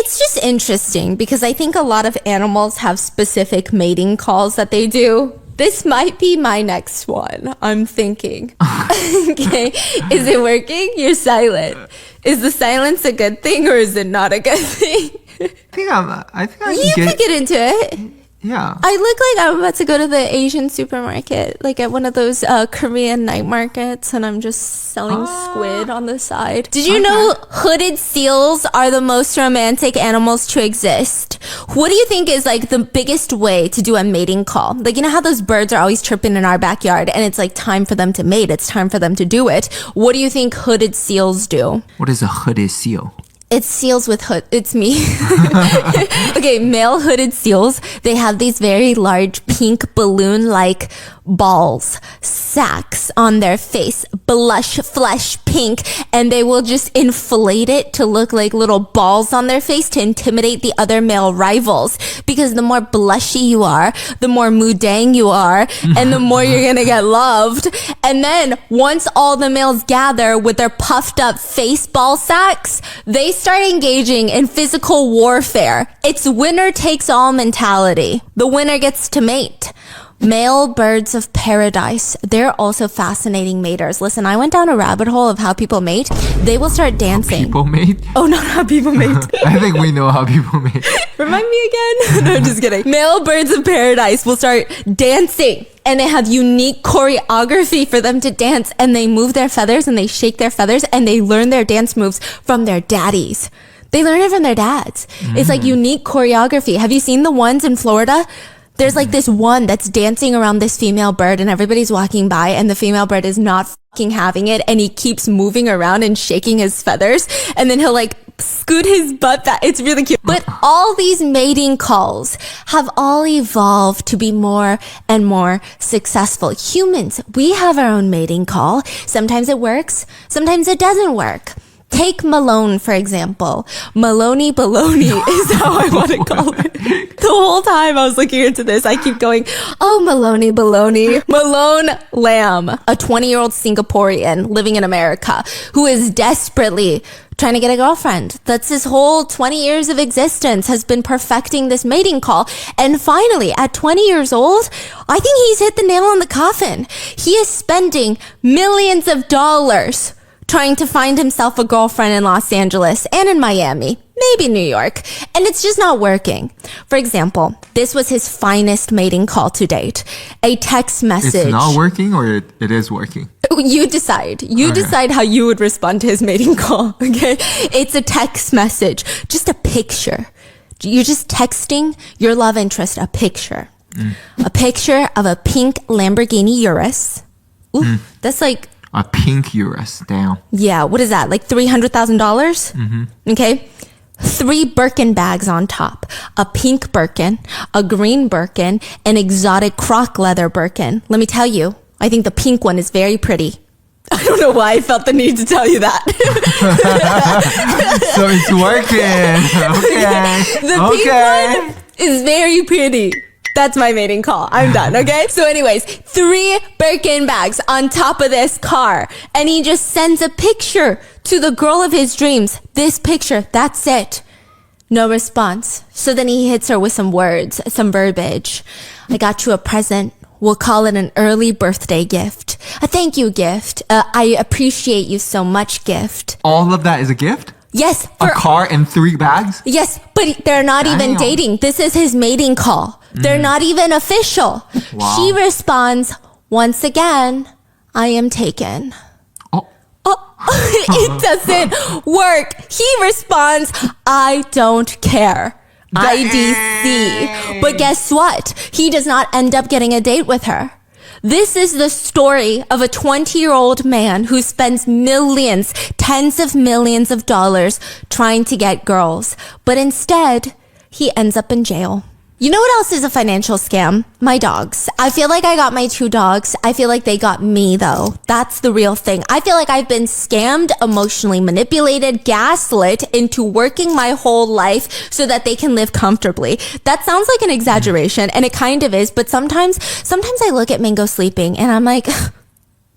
It's just interesting because I think a lot of animals have specific mating calls that they do. This might be my next one, I'm thinking. Okay, is it working? You're silent. Is the silence a good thing or is it not a good thing? I think I you can get into it. Yeah. I look like I'm about to go to the Asian supermarket, like at one of those Korean night markets, and I'm just selling squid on the side. Did you know hooded seals are the most romantic animals to exist? What do you think is like the biggest way to do a mating call? Like, you know how those birds are always chirping in our backyard and it's like time for them to mate. It's time for them to do it. What do you think hooded seals do? What is a hooded seal? It's seals with hood. It's me. Okay, male hooded seals, they have these very large pink balloon-like balls, sacs on their face, blush flesh pink, and they will just inflate it to look like little balls on their face to intimidate the other male rivals. Because the more blushy you are, the more mudang you are, and the more you're gonna get loved. And then once all the males gather with their puffed up face ball sacks, they start engaging in physical warfare. It's winner takes all mentality. The winner gets to mate. Male birds of paradise. They're also fascinating maters. Listen, I went down a rabbit hole of how people mate. They will start dancing. People mate? Oh, not how people mate. I think we know how people mate. Remind me again? No, just kidding. Male birds of paradise will start dancing. And they have unique choreography for them to dance. And they move their feathers and they shake their feathers. And they learn their dance moves from their daddies. They learn it from their dads. It's like unique choreography. Have you seen the ones in Florida? There's like this one that's dancing around this female bird and everybody's walking by and the female bird is not fucking having it and he keeps moving around and shaking his feathers and then he'll like scoot his butt back. It's really cute. But all these mating calls have all evolved to be more and more successful. Humans, we have our own mating call. Sometimes it works. Sometimes it doesn't work. Take Malone, for example. Maloney baloney is how I want to call it. The whole time I was looking into this, I keep going, oh, Maloney baloney. Malone Lamb, a 20-year-old Singaporean living in America who is desperately trying to get a girlfriend. That's his whole 20 years of existence has been perfecting this mating call. And finally, at 20 years old, I think he's hit the nail on the coffin. He is spending millions of dollars trying to find himself a girlfriend in Los Angeles and in Miami, maybe New York, and it's just not working. For example, this was his finest mating call to date. A text message. It's not working or it is working? You decide. You decide how you would respond to his mating call, okay? It's a text message, just a picture. You're just texting your love interest a picture. A picture of a pink Lamborghini Urus. Ooh, that's like... A pink Urus, damn. Yeah, what is that? Like $300,000? Okay. 3 Birkin bags on top. A pink Birkin, a green Birkin, an exotic croc leather Birkin. Let me tell you, I think the pink one is very pretty. I don't know why I felt the need to tell you that. So it's working. Okay. The pink one is very pretty. That's my mating call. I'm done, okay? So anyways, 3 Birkin bags on top of this car. And he just sends a picture to the girl of his dreams. This picture, that's it. No response. So then he hits her with some words, some verbiage. I got you a present. We'll call it an early birthday gift. A thank you gift. I appreciate you so much gift. All of that is a gift? Yes. A car and 3 bags? Yes, but they're not even dating. This is his mating call. They're not even official. Wow. She responds, once again, I am taken. Oh. It doesn't work. He responds, I don't care. IDC. But guess what? He does not end up getting a date with her. This is the story of a 20-year-old man who spends millions, tens of millions of dollars trying to get girls. But instead, he ends up in jail. You know what else is a financial scam? My dogs. I feel like I got my 2 dogs. I feel like they got me, though. That's the real thing. I feel like I've been scammed, emotionally manipulated, gaslit into working my whole life so that they can live comfortably. That sounds like an exaggeration, and it kind of is, but sometimes I look at Mingo sleeping and I'm like,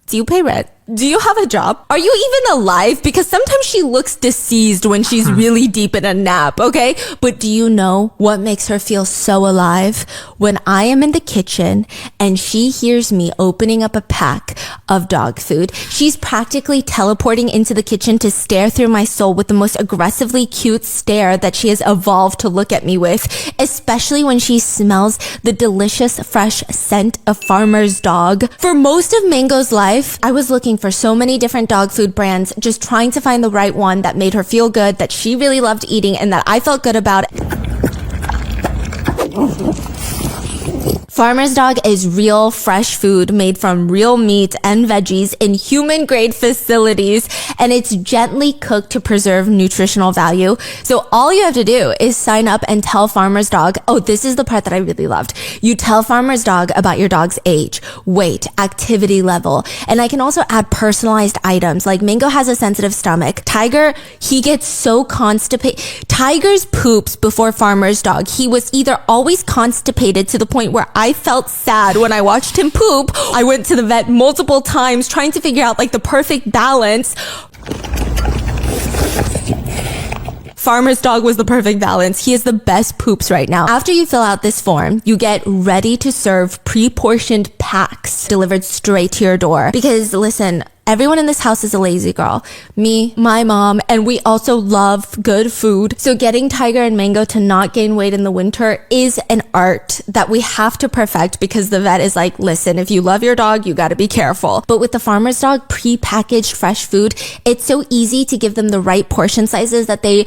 do you pay rent? Do you have a job? Are you even alive? Because sometimes she looks deceased when she's really deep in a nap, okay? But do you know what makes her feel so alive? When I am in the kitchen and she hears me opening up a pack of dog food, she's practically teleporting into the kitchen to stare through my soul with the most aggressively cute stare that she has evolved to look at me with, especially when she smells the delicious fresh scent of Farmer's Dog. For most of Mango's life, I was looking for so many different dog food brands, just trying to find the right one that made her feel good, that she really loved eating, and that I felt good about. Farmer's Dog is real, fresh food made from real meat and veggies in human-grade facilities, and it's gently cooked to preserve nutritional value. So all you have to do is sign up and tell Farmer's Dog, oh, this is the part that I really loved. You tell Farmer's Dog about your dog's age, weight, activity level, and I can also add personalized items. Like Mango has a sensitive stomach. Tiger, he gets so constipated. Tiger's poops before Farmer's Dog. He was either always constipated to the point where I felt sad when I watched him poop. I went to the vet multiple times trying to figure out like the perfect balance. Farmer's Dog was the perfect balance. He has the best poops right now. After you fill out this form, you get ready to serve pre-portioned packs delivered straight to your door. Because listen, everyone in this house is a lazy girl. Me, my mom, and we also love good food. So getting Tiger and Mango to not gain weight in the winter is an art that we have to perfect, because the vet is like, listen, if you love your dog, you gotta be careful. But with the Farmer's Dog pre-packaged fresh food, it's so easy to give them the right portion sizes that they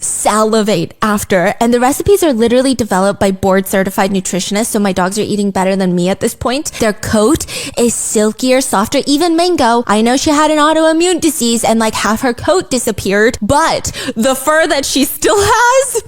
salivate after. And the recipes are literally developed by board certified nutritionists, so my dogs are eating better than me at this point. Their coat is silkier, softer. Even Mango, I know she had an autoimmune disease and like half her coat disappeared, but the fur that she still has,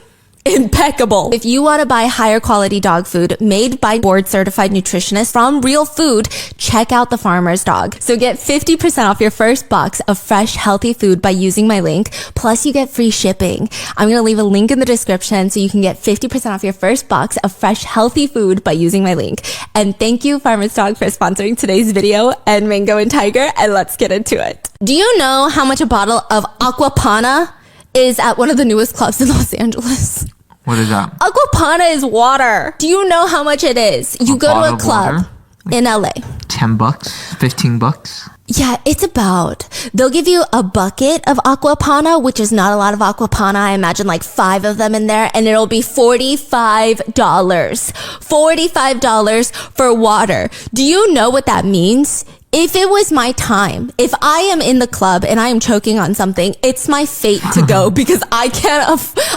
impeccable. If you want to buy higher quality dog food made by board certified nutritionists from real food, check out the Farmer's Dog. So get 50% off your first box of fresh, healthy food by using my link. Plus you get free shipping. I'm going to leave a link in the description so you can get 50% off your first box of fresh, healthy food by using my link. And thank you, Farmer's Dog, for sponsoring today's video, and Mango and Tiger, and let's get into it. Do you know how much a bottle of Aquapana is at one of the newest clubs in Los Angeles? What is that? Aquapana is water. Do you know how much it is? You go to a club in LA. $10, $15. Yeah, it's about, they'll give you a bucket of Aquapana, which is not a lot of Aquapana. I imagine like 5 of them in there, and it'll be $45. $45 for water. Do you know what that means? If it was my time, if I am in the club and I am choking on something, it's my fate to go, because I can't,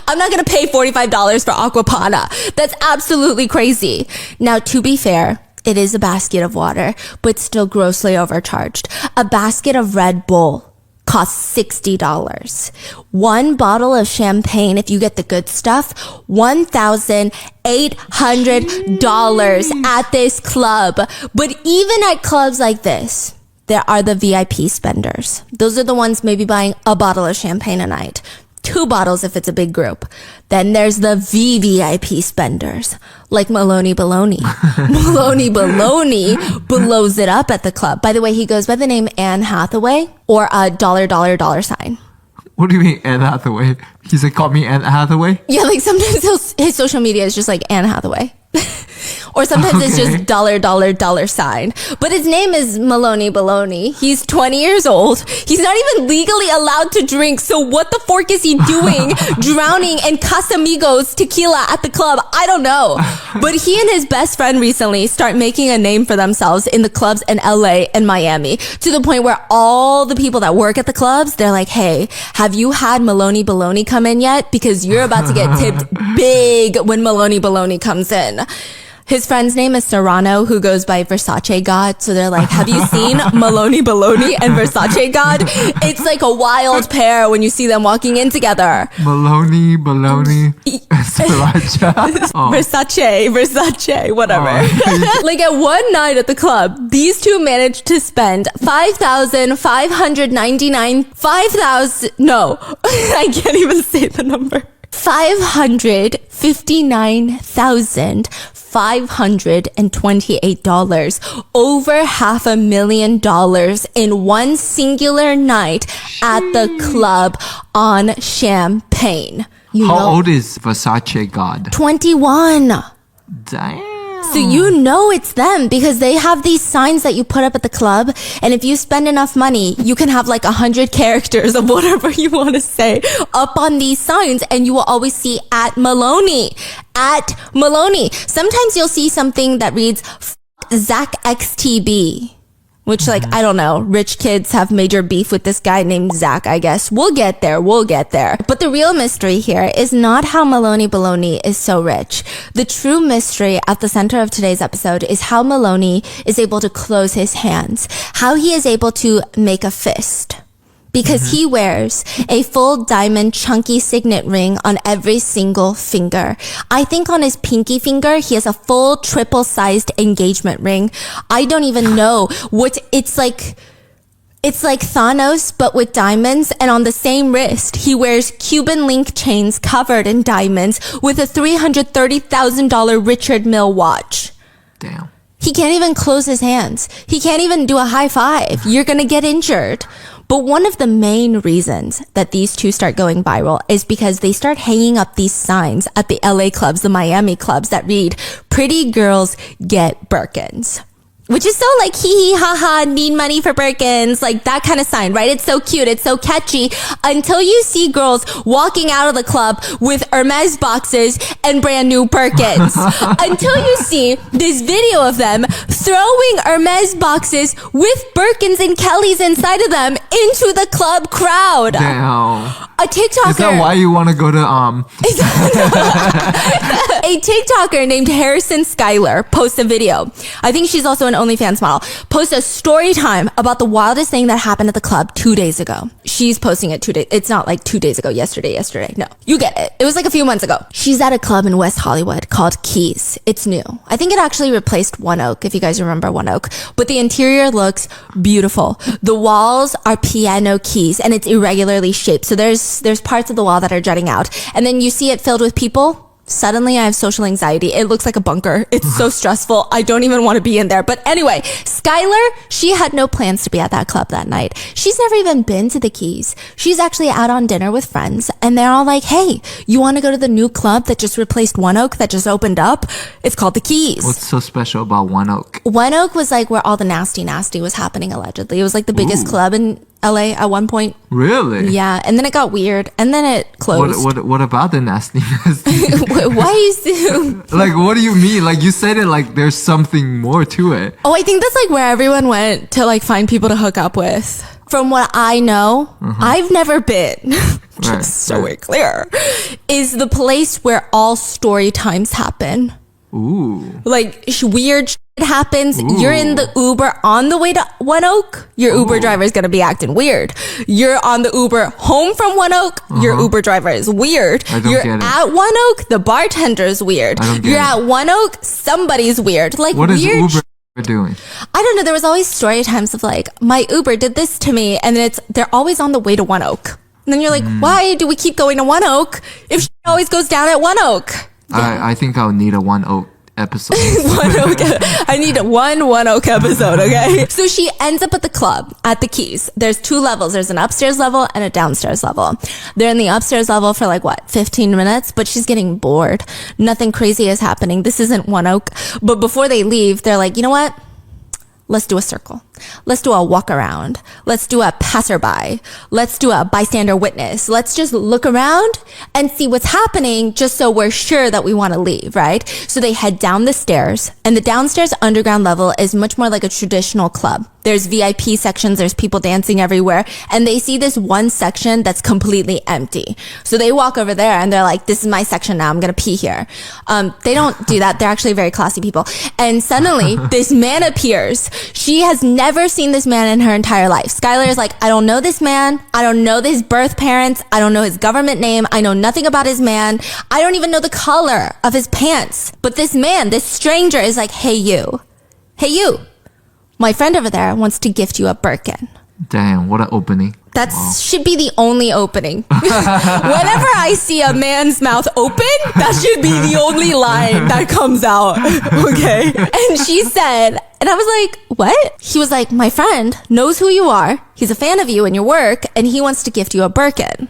I'm not going to pay $45 for Aquapana. That's absolutely crazy. Now, to be fair, it is a basket of water, but still grossly overcharged. A basket of Red Bull costs $60. One bottle of champagne, if you get the good stuff, $1,800 at this club. But even at clubs like this, there are the VIP spenders. Those are the ones maybe buying a bottle of champagne a night. 2 bottles if it's a big group. Then there's the VVIP spenders, like Maloney Baloney. Maloney Baloney blows it up at the club. By the way, he goes by the name Anne Hathaway, or a $. What do you mean, Anne Hathaway? He's like, call me Anne Hathaway? Yeah, like sometimes his social media is just like Anne Hathaway. Or sometimes it's just $. But his name is Maloney Baloney. He's 20 years old. He's not even legally allowed to drink. So what the fork is he doing? Drowning in Casamigos tequila at the club? I don't know. But he and his best friend recently start making a name for themselves in the clubs in LA and Miami, to the point where all the people that work at the clubs, they're like, hey, have you had Maloney Baloney come in yet? Because you're about to get tipped big when Maloney Baloney comes in. His friend's name is Serrano, who goes by Versace God. So they're like, have you seen Maloney Baloney and Versace God? It's like a wild pair when you see them walking in together. Maloney, Baloney, Sriracha. Oh. Versace, whatever. Oh. Like at one night at the club, these two managed to spend I can't even say the number. $559,500 $528, over $500,000 in one singular night at the club on Champagne. How old is Versace God? 21. Damn. So you know it's them because they have these signs that you put up at the club, and if you spend enough money, you can have like 100 characters of whatever you want to say up on these signs, and you will always see at Maloney. At Maloney. Sometimes you'll see something that reads Zach XTB. Which, like, I don't know, rich kids have major beef with this guy named Zach, I guess. We'll get there. But the real mystery here is not how Maloney Baloney is so rich. The true mystery at the center of today's episode is how Maloney is able to close his hands, how he is able to make a fist. Because he wears a full diamond chunky signet ring on every single finger. I think on his pinky finger, he has a full triple-sized engagement ring. I don't even know what it's like. It's like Thanos, but with diamonds. And on the same wrist, he wears Cuban link chains covered in diamonds with a $330,000 Richard Mille watch. Damn. He can't even close his hands. He can't even do a high five. You're gonna get injured. But one of the main reasons that these two start going viral is because they start hanging up these signs at the LA clubs, the Miami clubs that read, "Pretty girls get Birkins." Which is so like, hee hee ha ha, need money for Birkins, like that kind of sign, right? It's so cute, it's so catchy, until you see girls walking out of the club with Hermes boxes and brand new Birkins. Until you see this video of them throwing Hermes boxes with Birkins and Kellys inside of them into the club crowd. Damn. A TikToker. Is that why you want to go to A TikToker named Harrison Schuyler posts a video. I think she's also an OnlyFans model. Posts a story time about the wildest thing that happened at the club 2 days ago. She's posting it 2 days. It's not like 2 days ago, yesterday. No, you get it. It was like a few months ago. She's at a club in West Hollywood called Keys. It's new. I think it actually replaced One Oak, if you guys remember One Oak. But the interior looks beautiful. The walls are piano keys and it's irregularly shaped. So there's parts of the wall that are jutting out. And then you see it filled with people. Suddenly I have social anxiety. It looks like a bunker. It's so stressful. I don't even want to be in there. But anyway, Skylar, she had no plans to be at that club that night. She's never even been to the Keys. She's actually out on dinner with friends and they're all like, "Hey, you want to go to the new club that just replaced One Oak that just opened up? It's called the Keys." What's so special about One Oak? One Oak was like where all the nasty was happening allegedly. It was like the biggest club in LA at one point. Really? Yeah, and then it got weird, and then it closed. What about the nastiness? Why you like, what do you mean? Like, you said it like there's something more to it. Oh, I think that's like where everyone went to like find people to hook up with. From what I know, I've never been. Just so we're clear, is the place where all story times happen. Ooh. Like weird shit happens. Ooh. You're in the Uber on the way to One Oak. Your Uber driver is going to be acting weird. You're on the Uber home from One Oak. Your Uber driver is weird. You're at One Oak. The bartender is weird. You're at One Oak. Somebody's weird. Like, what is weird Uber doing? I don't know. There was always story times of like, my Uber did this to me. And then they're always on the way to One Oak. And then you're like, why do we keep going to One Oak if shit always goes down at One Oak? Yeah. I think I'll need a One Oak episode. I need one Oak episode, okay? So she ends up at the club, at the Keys. There's 2 levels. There's an upstairs level and a downstairs level. They're in the upstairs level for like, 15 minutes? But she's getting bored. Nothing crazy is happening. This isn't One Oak. But before they leave, they're like, you know what? Let's do a circle. Let's do a walk around. Let's do a passerby. Let's do a bystander witness. Let's just look around and see what's happening just so we're sure that we want to leave, right? So they head down the stairs, and the downstairs underground level is much more like a traditional club. There's VIP sections, there's people dancing everywhere, and they see this one section that's completely empty. So they walk over there and they're like, this is my section now, I'm gonna pee here. They don't do that. They're actually very classy people. And suddenly this man appears. She has never seen this man in her entire life. Skylar is like, I don't know this man. I don't know his birth parents. I don't know his government name. I know nothing about his man. I don't even know the color of his pants. But this man, this stranger is like, hey you. My friend over there wants to gift you a Birkin. Damn, what an opening. That should be the only opening. Whenever I see a man's mouth open, that should be the only line that comes out. Okay. And she said, and I was like, what? He was like, my friend knows who you are. He's a fan of you and your work, and he wants to gift you a Birkin.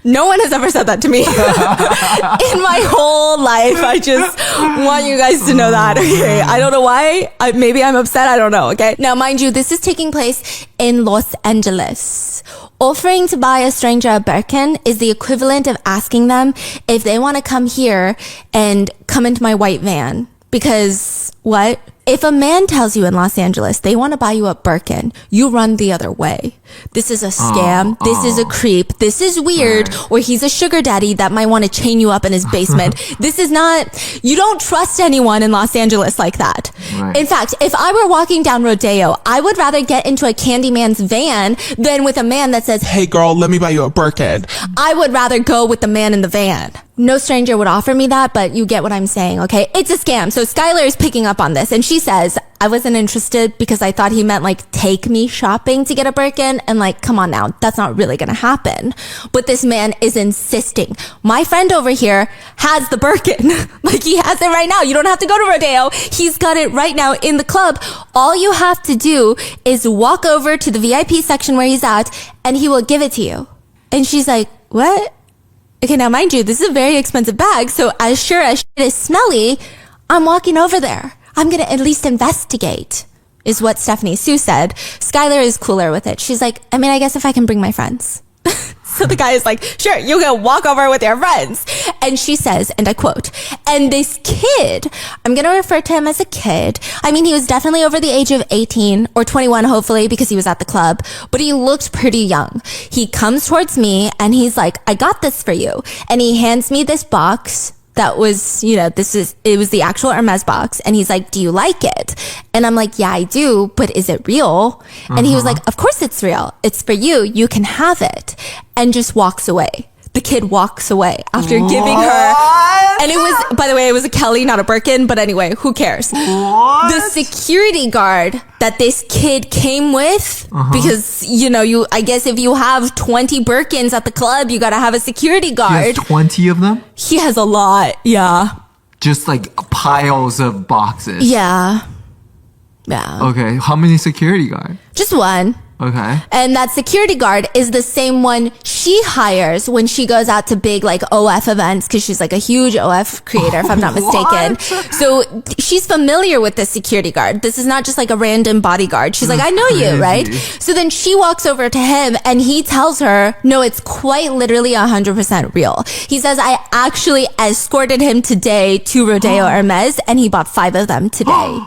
No one has ever said that to me in my whole life. I just want you guys to know that. Okay. I don't know why. Maybe I'm upset. I don't know. Okay. Now, mind you, this is taking place in Los Angeles. Offering to buy a stranger a Birkin is the equivalent of asking them if they want to come here and come into my white van. Because what? If a man tells you in Los Angeles they want to buy you a Birkin, you run the other way. This is a scam. This is a creep. This is weird. Or he's a sugar daddy that might want to chain you up in his basement. This is not, you don't trust anyone in Los Angeles like that. Right. In fact, if I were walking down Rodeo, I would rather get into a Candyman's van than with a man that says, hey girl, let me buy you a Birkin. I would rather go with the man in the van. No stranger would offer me that, but you get what I'm saying, okay? It's a scam. So Skylar is picking up on this, and she says, I wasn't interested because I thought he meant like take me shopping to get a Birkin, and like, come on now, that's not really gonna happen. But this man is insisting. My friend over here has the Birkin. Like, he has it right now. You don't have to go to Rodeo. He's got it right now in the club. All you have to do is walk over to the VIP section where he's at, and he will give it to you. And she's like, what? Okay, now mind you, this is a very expensive bag, so as sure as shit is smelly, I'm walking over there. I'm gonna at least investigate, is what Stephanie Soo said. Skylar is cooler with it. She's like, I mean, I guess if I can bring my friends. So the guy is like, sure, you can walk over with your friends. And she says, and I quote, and this kid, I'm going to refer to him as a kid. I mean, he was definitely over the age of 18 or 21, hopefully, because he was at the club, but he looked pretty young. He comes towards me and he's like, I got this for you. And he hands me this box that was, you know, it was the actual Hermes box. And he's like, do you like it? And I'm like, yeah, I do, but is it real? And he was like, of course it's real. It's for you. You can have it. And just walks away. The kid walks away after giving her. And it was, by the way, it was a Kelly, not a Birkin. But anyway, who cares? What? The security guard that this kid came with, because, you know, I guess if you have 20 Birkins at the club, you got to have a security guard. He has 20 of them? He has a lot. Yeah. Just like piles of boxes. Yeah. Yeah. Okay. How many security guards? Just one. Okay. And that security guard is the same one she hires when she goes out to big like OF events, because she's like a huge OF creator, if I'm not mistaken. So she's familiar with this security guard. This is not just like a random bodyguard. She's like, I know you, right? So then she walks over to him and he tells her, no, it's quite literally 100% real. He says, I actually escorted him today to Rodeo Hermes and he bought 5 of them today.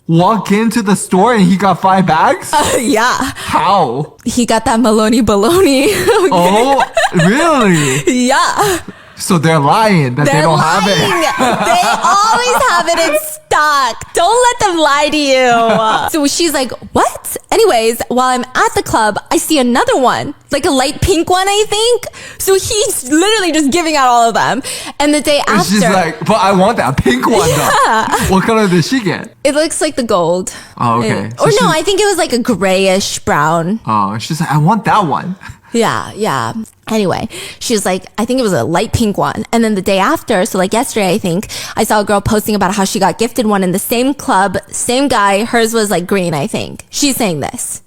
Walk into the store and he got 5 bags? Yeah. How? He got that Maloney baloney. Okay. Oh, really? Yeah. So they're lying that they don't have it. They always have it in stock. Don't let them lie to you. So she's like, what? Anyways, while I'm at the club, I see another one, like a light pink one, I think. So he's literally just giving out all of them. And the day after, she's like, but I want that pink one though. What color did she get? It looks like the gold. Oh, okay. Or no, I think it was like a grayish brown. Oh, she's like, I want that one. Yeah. Anyway, she was like, I think it was a light pink one. And then the day after, so like yesterday, I think, I saw a girl posting about how she got gifted one in the same club, same guy. Hers was like green, I think. She's saying this.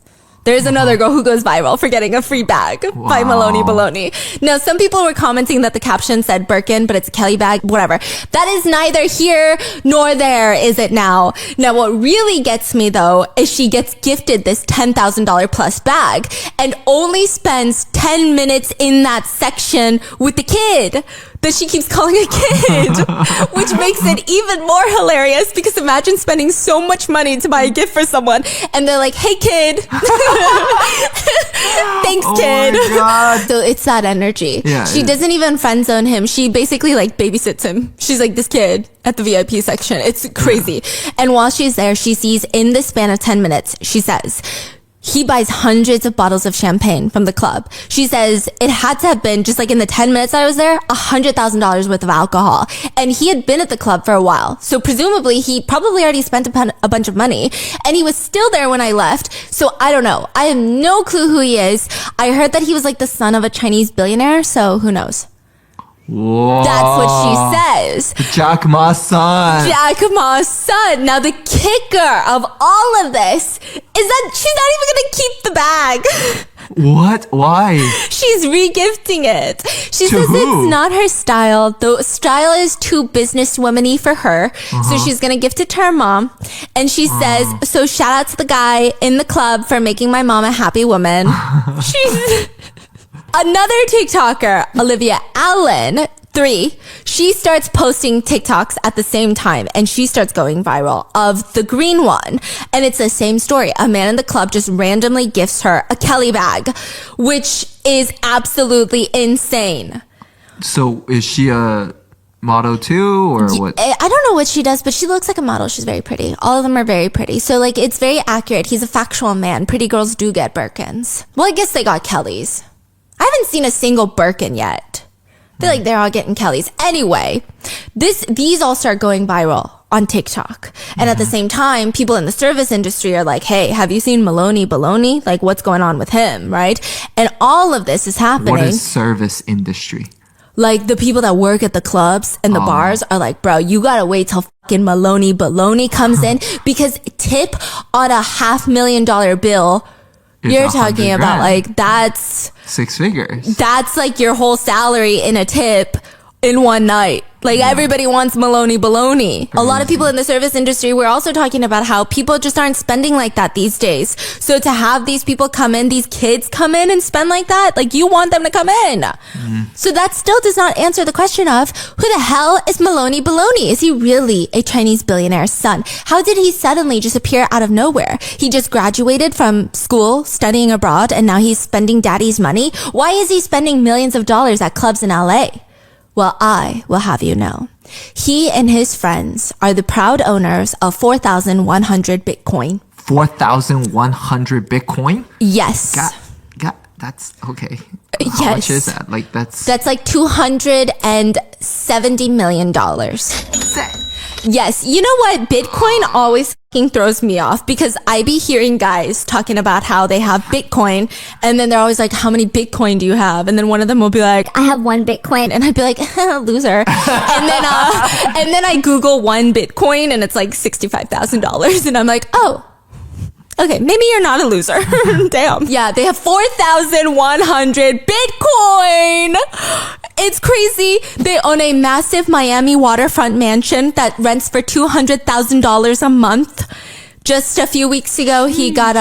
There's another girl who goes viral for getting a free bag by Maloney Baloney. Now, some people were commenting that the caption said Birkin, but it's a Kelly bag, whatever. That is neither here nor there, is it now? Now, what really gets me, though, is she gets gifted this $10,000 plus bag and only spends 10 minutes in that section with the kid that she keeps calling a kid, which makes it even more hilarious, because imagine spending so much money to buy a gift for someone and they're like, hey kid. Thanks, kid. Oh my God. So it's that energy. Yeah, she doesn't even friend zone him. She basically like babysits him. She's like, this kid at the VIP section. It's crazy. And while she's there, she sees in the span of 10 minutes, she says, He buys hundreds of bottles of champagne from the club. She says it had to have been, just like in the 10 minutes I was there, $100,000 worth of alcohol. And he had been at the club for a while. So presumably he probably already spent a bunch of money. And he was still there when I left. So I don't know. I have no clue who he is. I heard that he was like the son of a Chinese billionaire. So who knows? Whoa. That's what she says. Jack Ma's son. Jack Ma's son. Now the kicker of all of this is that she's not even going to keep the bag. What? Why? She's regifting it. She To says who? it's not her style. The style is too businesswoman-y for her. So she's going to gift it to her mom. And she says, so shout out to the guy in the club for making my mom a happy woman. She's... Another TikToker, Olivia Allen, 3, she starts posting TikToks at the same time and she starts going viral of the green one. And it's the same story. A man in the club just randomly gifts her a Kelly bag, which is absolutely insane. So is she a model too, or what? I don't know what she does, but she looks like a model. She's very pretty. All of them are very pretty. So like it's very accurate. He's a factual man. Pretty girls do get Birkins. Well, I guess they got Kellys. I haven't seen a single Birkin yet. I feel like they're all getting Kellys. Anyway, these all start going viral on TikTok. And at the same time, people in the service industry are like, hey, have you seen Maloney Baloney? Like, what's going on with him, right? And all of this is happening. What is service industry? Like, the people that work at the clubs and the bars are like, bro, you gotta wait till fucking Maloney Baloney comes in, because tip on a $500,000 bill, It's you're talking about $100,000. like, that's 6 figures. That's like your whole salary in a tip in one night. Like everybody wants Maloney Baloney. A lot of people in the service industry, we're also talking about how people just aren't spending like that these days. So to have these people come in, these kids come in and spend like that, like you want them to come in. So that still does not answer the question of who the hell is Maloney Baloney? Is he really a Chinese billionaire's son? How did he suddenly just appear out of nowhere? He just graduated from school, studying abroad, and now he's spending daddy's money. Why is he spending millions of dollars at clubs in LA? Well, I will have you know. He and his friends are the proud owners of 4,100 Bitcoin. 4,100 Bitcoin? Yes. That's okay. Yes. How much is that? Like that's like $270 million. Yes. You know what? Bitcoin always fucking throws me off, because I be hearing guys talking about how they have Bitcoin, and then they're always like, how many Bitcoin do you have? And then one of them will be like, I have 1 Bitcoin. And I'd be like, loser. And then I Google 1 Bitcoin and it's like $65,000. And I'm like, oh, okay, maybe you're not a loser. Damn. Yeah, they have 4,100 Bitcoin. It's crazy. They own a massive Miami waterfront mansion that rents for $200,000 a month. Just a few weeks ago, he got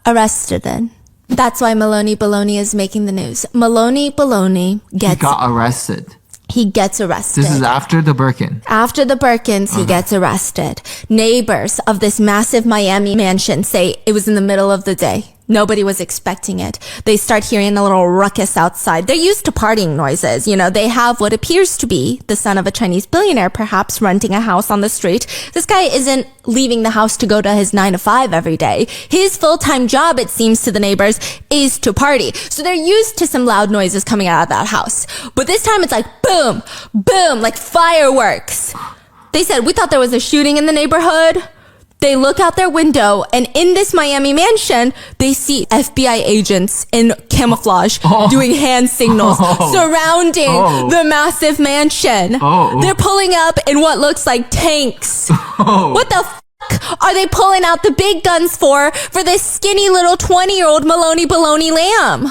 arrested then. That's why Maloney Baloney is making the news. Maloney Baloney he got arrested. He gets arrested. This is after the Birkin. After the Birkins, he gets arrested. Neighbors of this massive Miami mansion say it was in the middle of the day. Nobody was expecting it. They start hearing a little ruckus outside. They're used to partying noises. You know, they have what appears to be the son of a Chinese billionaire, perhaps renting a house on the street. This guy isn't leaving the house to go to his 9 to 5 every day. His full-time job, it seems to the neighbors, is to party. So they're used to some loud noises coming out of that house. But this time it's like boom, boom, like fireworks. They said, we thought there was a shooting in the neighborhood. They look out their window, and in this Miami mansion, they see FBI agents in camouflage doing hand signals surrounding the massive mansion. They're pulling up in what looks like tanks. What the are they pulling out the big guns for this skinny little 20-year-old Maloney Baloney lamb?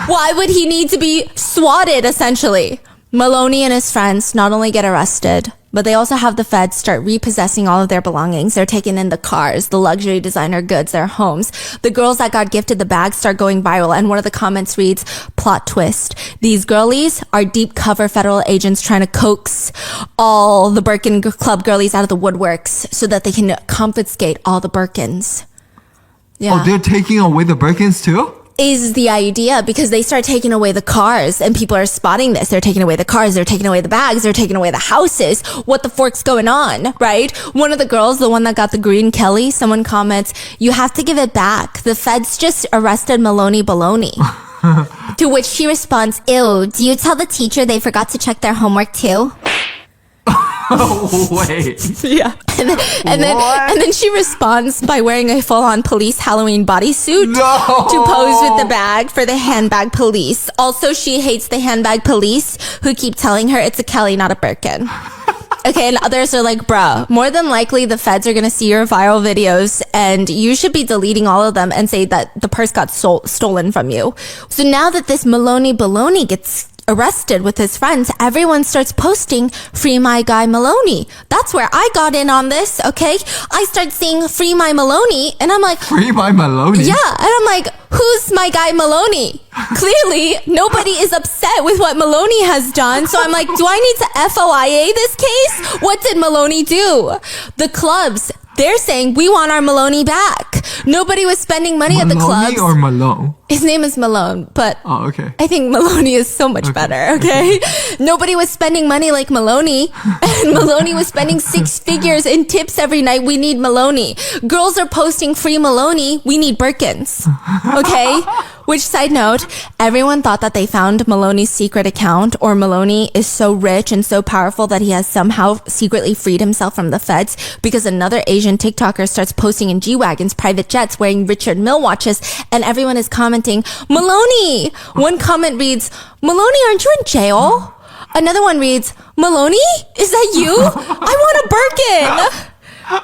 Why would he need to be swatted, essentially? Maloney and his friends not only get arrested, but they also have the feds start repossessing all of their belongings. They're taking in the cars, the luxury designer goods, their homes. The girls that got gifted the bags start going viral. And one of the comments reads, plot twist. These girlies are deep cover federal agents trying to coax all the Birkin Club girlies out of the woodworks so that they can confiscate all the Birkins. Yeah. Oh, they're taking away the Birkins too? is the idea, because they start taking away the cars and people are spotting this. They're taking away the cars, they're taking away the bags, they're taking away the houses. What the fork's going on, right? One of the girls, the one that got the green Kelly, someone comments, "You have to give it back. The feds just arrested Maloney Baloney." To which she responds, "Ew, do you tell the teacher they forgot to check their homework too?" Oh, wait. Yeah. And then she responds by wearing a full-on police Halloween bodysuit to pose with the bag for the handbag police. Also, she hates the handbag police who keep telling her it's a Kelly, not a Birkin. Okay, and others are like, bruh, more than likely the feds are going to see your viral videos and you should be deleting all of them and say that the purse got stolen from you. So now that this Maloney Baloney gets arrested with his friends, everyone starts posting "Free my guy Maloney." That's where I got in on this, okay? I start seeing "Free my Maloney" and I'm like, Free my Maloney? yeah, and I'm like, who's my guy Maloney? Clearly, nobody is upset with what Maloney has done. So I'm like, do I need to FOIA this case? What did Maloney do? The clubs, they're saying, we want our Maloney back. Nobody was spending money at the clubs. Maloney or Malone? His name is Malone, but Oh, okay. I think Maloney is so much better, okay? Nobody was spending money like Maloney, and Maloney was spending 6 figures in tips every night. We need Maloney. Girls are posting "Free Maloney." We need Birkins, okay? Which, side note, everyone thought that they found Maloney's secret account, or Maloney is so rich and so powerful that he has somehow secretly freed himself from the feds, because another Asian TikToker starts posting in G-Wagons, private jets, wearing Richard Mille watches, and everyone is commenting, "Maloney!" One comment reads, "Maloney, aren't you in jail?" Another one reads, "Maloney? Is that you? I want a Birkin!"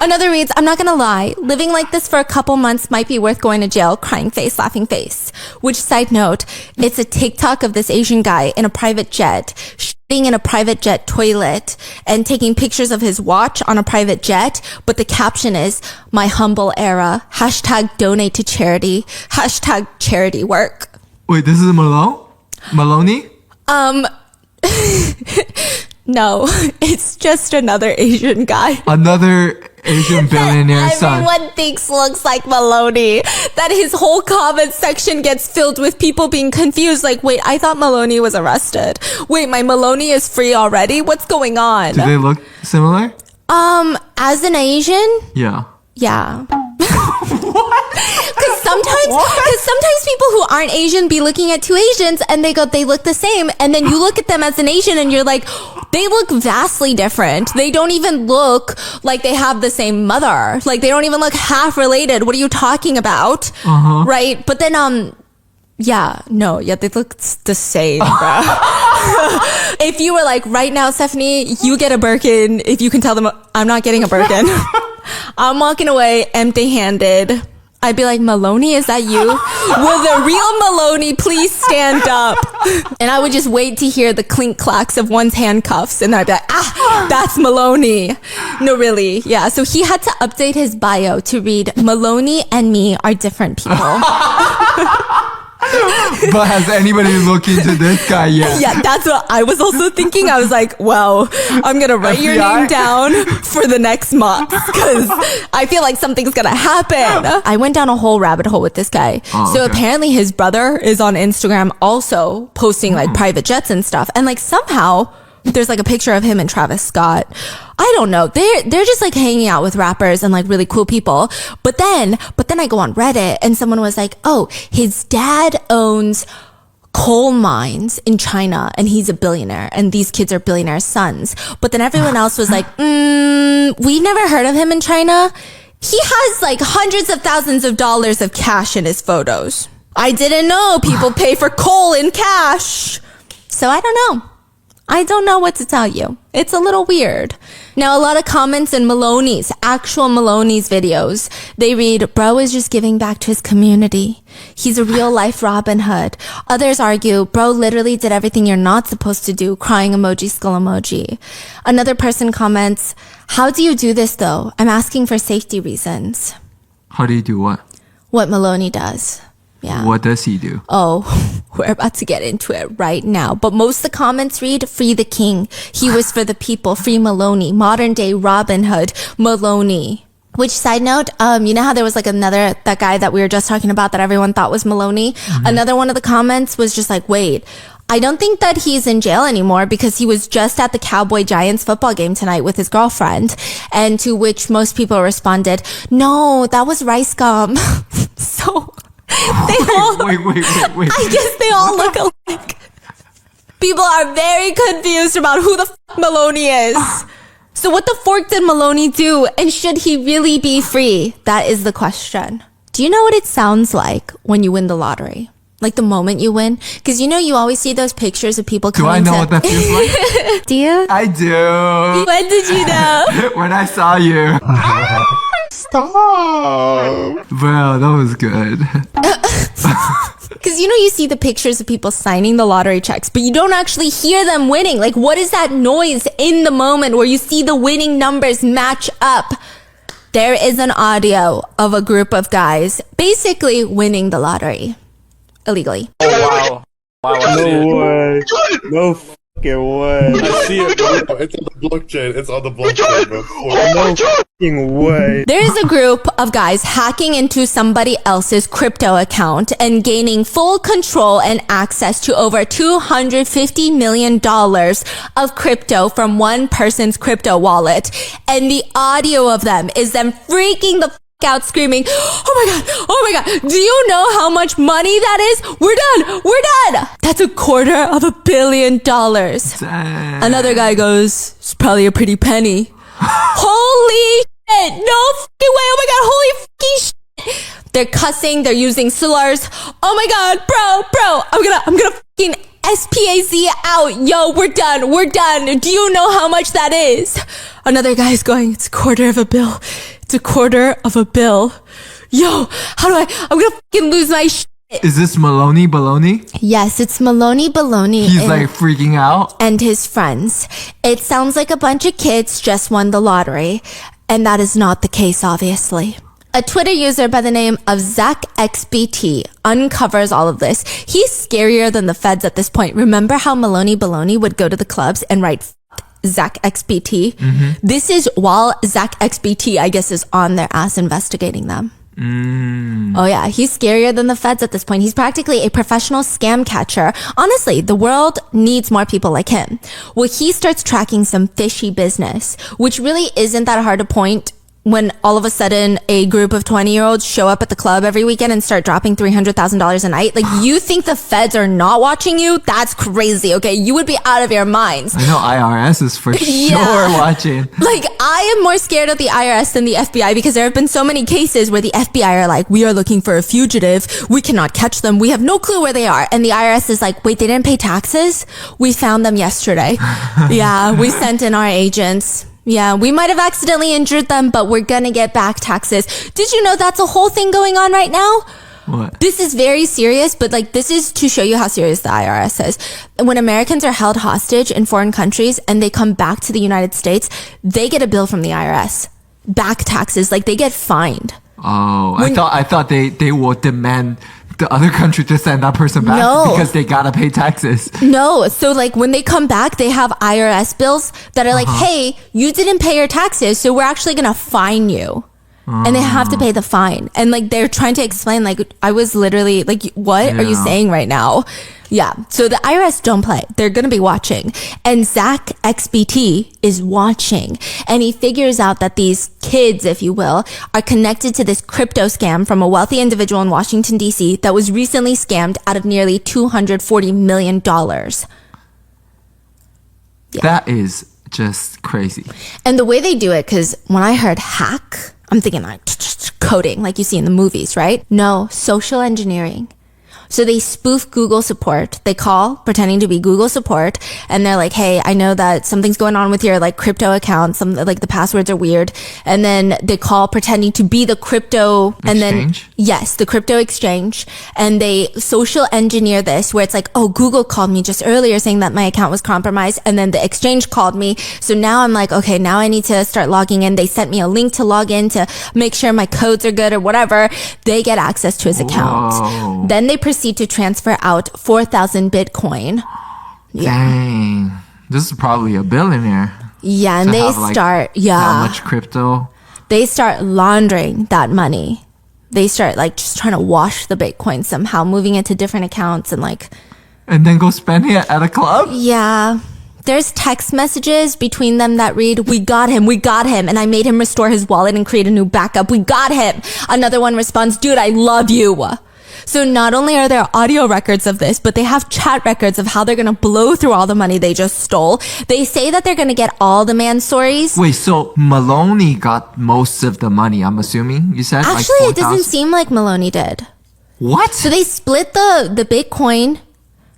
Another reads, "I'm not gonna lie, living like this for a couple months might be worth going to jail," crying face, laughing face. Which, side note, it's a TikTok of this Asian guy in a private jet, shitting in a private jet toilet and taking pictures of his watch on a private jet. But the caption is, "My humble era, #donate to charity, #charity work." Wait, this is Maloney? No, it's just another Asian guy. Another Asian billionaire son. Everyone thinks looks like Maloney. That his whole comment section gets filled with people being confused. Like, wait, I thought Maloney was arrested. Wait, my Maloney is free already? What's going on? Do they look similar? As an Asian? Yeah. Yeah. Because sometimes people who aren't Asian be looking at two Asians and they look the same, and then you look at them as an Asian and you're like, they look vastly different. They don't even look like they have the same mother. Like, they don't even look half related. What are you talking about? Right? But then they look the same, bro. If you were like, right now, Stephanie, you get a Birkin. If you can tell them I'm not getting a Birkin, I'm walking away empty-handed. I'd be like, "Maloney, is that you? Will the real Maloney please stand up?" And I would just wait to hear the clink clacks of one's handcuffs, and I'd be like, that's Maloney. No, really. Yeah. So he had to update his bio to read, "Maloney and me are different people." But has anybody looked into this guy yet? Yeah, that's what I was also thinking. I was like, well, I'm going to write your name down for the next month because I feel like something's going to happen. I went down a whole rabbit hole with this guy. So apparently his brother is on Instagram also posting like private jets and stuff. And like somehow there's like a picture of him and Travis Scott. I don't know. They're just like hanging out with rappers and like really cool people. But then I go on Reddit and someone was like, "Oh, his dad owns coal mines in China and he's a billionaire and these kids are billionaire sons." But then everyone else was like, "We never heard of him in China. He has like hundreds of thousands of dollars of cash in his photos. I didn't know people pay for coal in cash." So I don't know. I don't know what to tell you. It's a little weird. Now, a lot of comments in actual Maloney's videos, they read, "Bro is just giving back to his community. He's a real life Robin Hood." Others argue, "Bro literally did everything you're not supposed to do," crying emoji, skull emoji. Another person comments, "How do you do this though? I'm asking for safety reasons." How do you do what? What Maloney does. Yeah. What does he do? Oh, we're about to get into it right now. But most of the comments read, "Free the king. He was for the people. Free Maloney. Modern day Robin Hood. Maloney." Which, side note, you know how there was like that guy that we were just talking about that everyone thought was Maloney? Another one of the comments was just like, wait, I don't think that he's in jail anymore because he was just at the Cowboy Giants football game tonight with his girlfriend. And to which most people responded, no, that was rice gum. So they all, Wait. I guess they all look alike. People are very confused about who the Maloney is. So what the fork did Maloney do? And should he really be free? That is the question. Do you know what it sounds like when you win the lottery? Like the moment you win? Because you always see those pictures of people coming Do I know what that feels like? Do you? I do. When did you know? When I saw you. Stop. Bro, that was good. Because you see the pictures of people signing the lottery checks, but you don't actually hear them winning. Like, what is that noise in the moment where you see the winning numbers match up? There is an audio of a group of guys basically winning the lottery illegally. Oh, wow. Wow, I see No it. way. No fucking way. I see it, bro. It's on the blockchain. It's on the blockchain, bro. Oh No fucking way. There is a group of guys hacking into somebody else's crypto account and gaining full control and access to over $250 million of crypto from one person's crypto wallet. And the audio of them is them freaking the out screaming, oh my god, do you know how much money that is? We're done. That's $250 million. Dang. Another guy goes, it's probably a pretty penny. Holy shit, no fucking way, oh my god, holy fucking shit. They're cussing, they're using slurs. Oh my god, bro, I'm gonna fucking SPAZ out. Yo, we're done. Do you know how much that is? Another guy's going, it's $250 million. It's $250 million. Yo, I'm gonna fucking lose my shit. Is this Maloney Baloney? Yes, it's Maloney Baloney. He's like freaking out. And his friends. It sounds like a bunch of kids just won the lottery. And that is not the case, obviously. A Twitter user by the name of ZachXBT uncovers all of this. He's scarier than the feds at this point. Remember how Maloney Baloney would go to the clubs and write ZachXBT? This is while ZachXBT, I guess, is on their ass investigating them. Oh yeah, he's scarier than the feds at this point. He's practically a professional scam catcher. Honestly, the world needs more people like him. Well, he starts tracking some fishy business, which really isn't that hard to point when all of a sudden a group of 20-year-olds show up at the club every weekend and start dropping $300,000 a night. Like, you think the feds are not watching you? That's crazy, okay? You would be out of your minds. I know IRS is for sure watching. Like, I am more scared of the IRS than the FBI because there have been so many cases where the FBI are like, we are looking for a fugitive. We cannot catch them. We have no clue where they are. And the IRS is like, wait, they didn't pay taxes? We found them yesterday. Yeah, we sent in our agents. Yeah, we might have accidentally injured them, but we're gonna get back taxes. Did you know that's a whole thing going on right now? What? This is very serious, but like, this is to show you how serious the IRS is. When Americans are held hostage in foreign countries and they come back to the United States, they get a bill from the IRS. Back taxes, like they get fined. Oh, I thought they will demand the other country to send that person back because they gotta pay taxes. No, so like when they come back, they have IRS bills that are like, hey, you didn't pay your taxes, so we're actually gonna fine you. And they have to pay the fine. And like, they're trying to explain, like, I was literally like, what are you saying right now? Yeah. So the IRS don't play. They're going to be watching. And ZachXBT is watching. And he figures out that these kids, if you will, are connected to this crypto scam from a wealthy individual in Washington, D.C. that was recently scammed out of nearly $240 million. Yeah. That is just crazy. And the way they do it, because when I heard hack, I'm thinking like coding, like you see in the movies, right? No, social engineering. So they spoof Google support. They call pretending to be Google support and they're like, hey, I know that something's going on with your like crypto account. Some like the passwords are weird. And then they call pretending to be the crypto and exchange? Then yes, the crypto exchange. And they social engineer this where it's like, oh, Google called me just earlier saying that my account was compromised. And then the exchange called me. So now I'm like, okay, now I need to start logging in. They sent me a link to log in to make sure my codes are good or whatever. They get access to his account. Whoa. Then they proceed to transfer out 4,000 Bitcoin. Dang. This is probably a billionaire. Yeah, and to they have, like, start, That much crypto. they start laundering that money. They start like just trying to wash the Bitcoin somehow, moving it to different accounts and like... And then go spending it at a club? Yeah. There's text messages between them that read, we got him, and I made him restore his wallet and create a new backup. We got him. Another one responds, dude, I love you. So not only are there audio records of this, but they have chat records of how they're going to blow through all the money they just stole. They say that they're going to get all the man's stories. Wait, so Maloney got most of the money, I'm assuming, you said? Actually, like it doesn't seem like Maloney did. What? So they split the Bitcoin,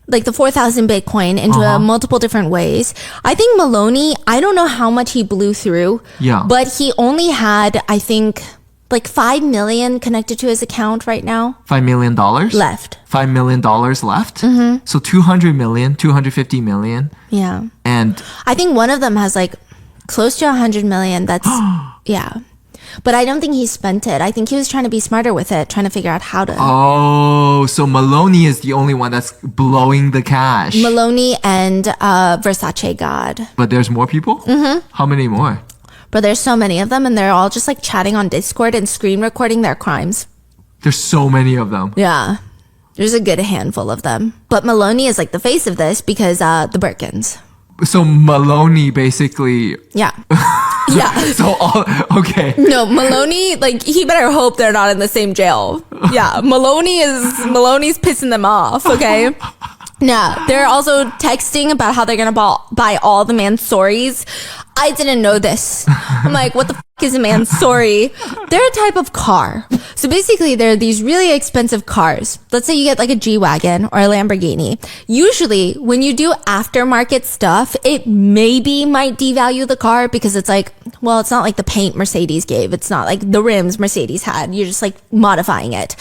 like the 4,000 Bitcoin into multiple different ways. I think Maloney, I don't know how much he blew through. Yeah. But he only had, I think, like 5 million connected to his account right now. $5 million? Left. $5 million left? Mm-hmm. So 200 million, 250 million. Yeah. And I think one of them has like close to 100 million. That's, yeah. But I don't think he spent it. I think he was trying to be smarter with it, trying to figure out how to. Oh, so Maloney is the only one that's blowing the cash. Maloney and Versace God. But there's more people? Mm-hmm. How many more? But there's so many of them, and they're all just like chatting on Discord and screen recording their crimes. There's so many of them. Yeah. There's a good handful of them. But Maloney is like the face of this because the Birkins. So Maloney basically... Yeah. Yeah. So all... Okay. No, Maloney, like, he better hope they're not in the same jail. Yeah. Maloney's pissing them off, okay? Nah, they're also texting about how they're gonna buy all the man's stories. I didn't know this. I'm like, what the fuck is a man's story? They're a type of car. So basically, they're these really expensive cars. Let's say you get like a G-Wagon or a Lamborghini. Usually, when you do aftermarket stuff, it maybe might devalue the car because it's like, well, it's not like the paint Mercedes gave. It's not like the rims Mercedes had. You're just like modifying it.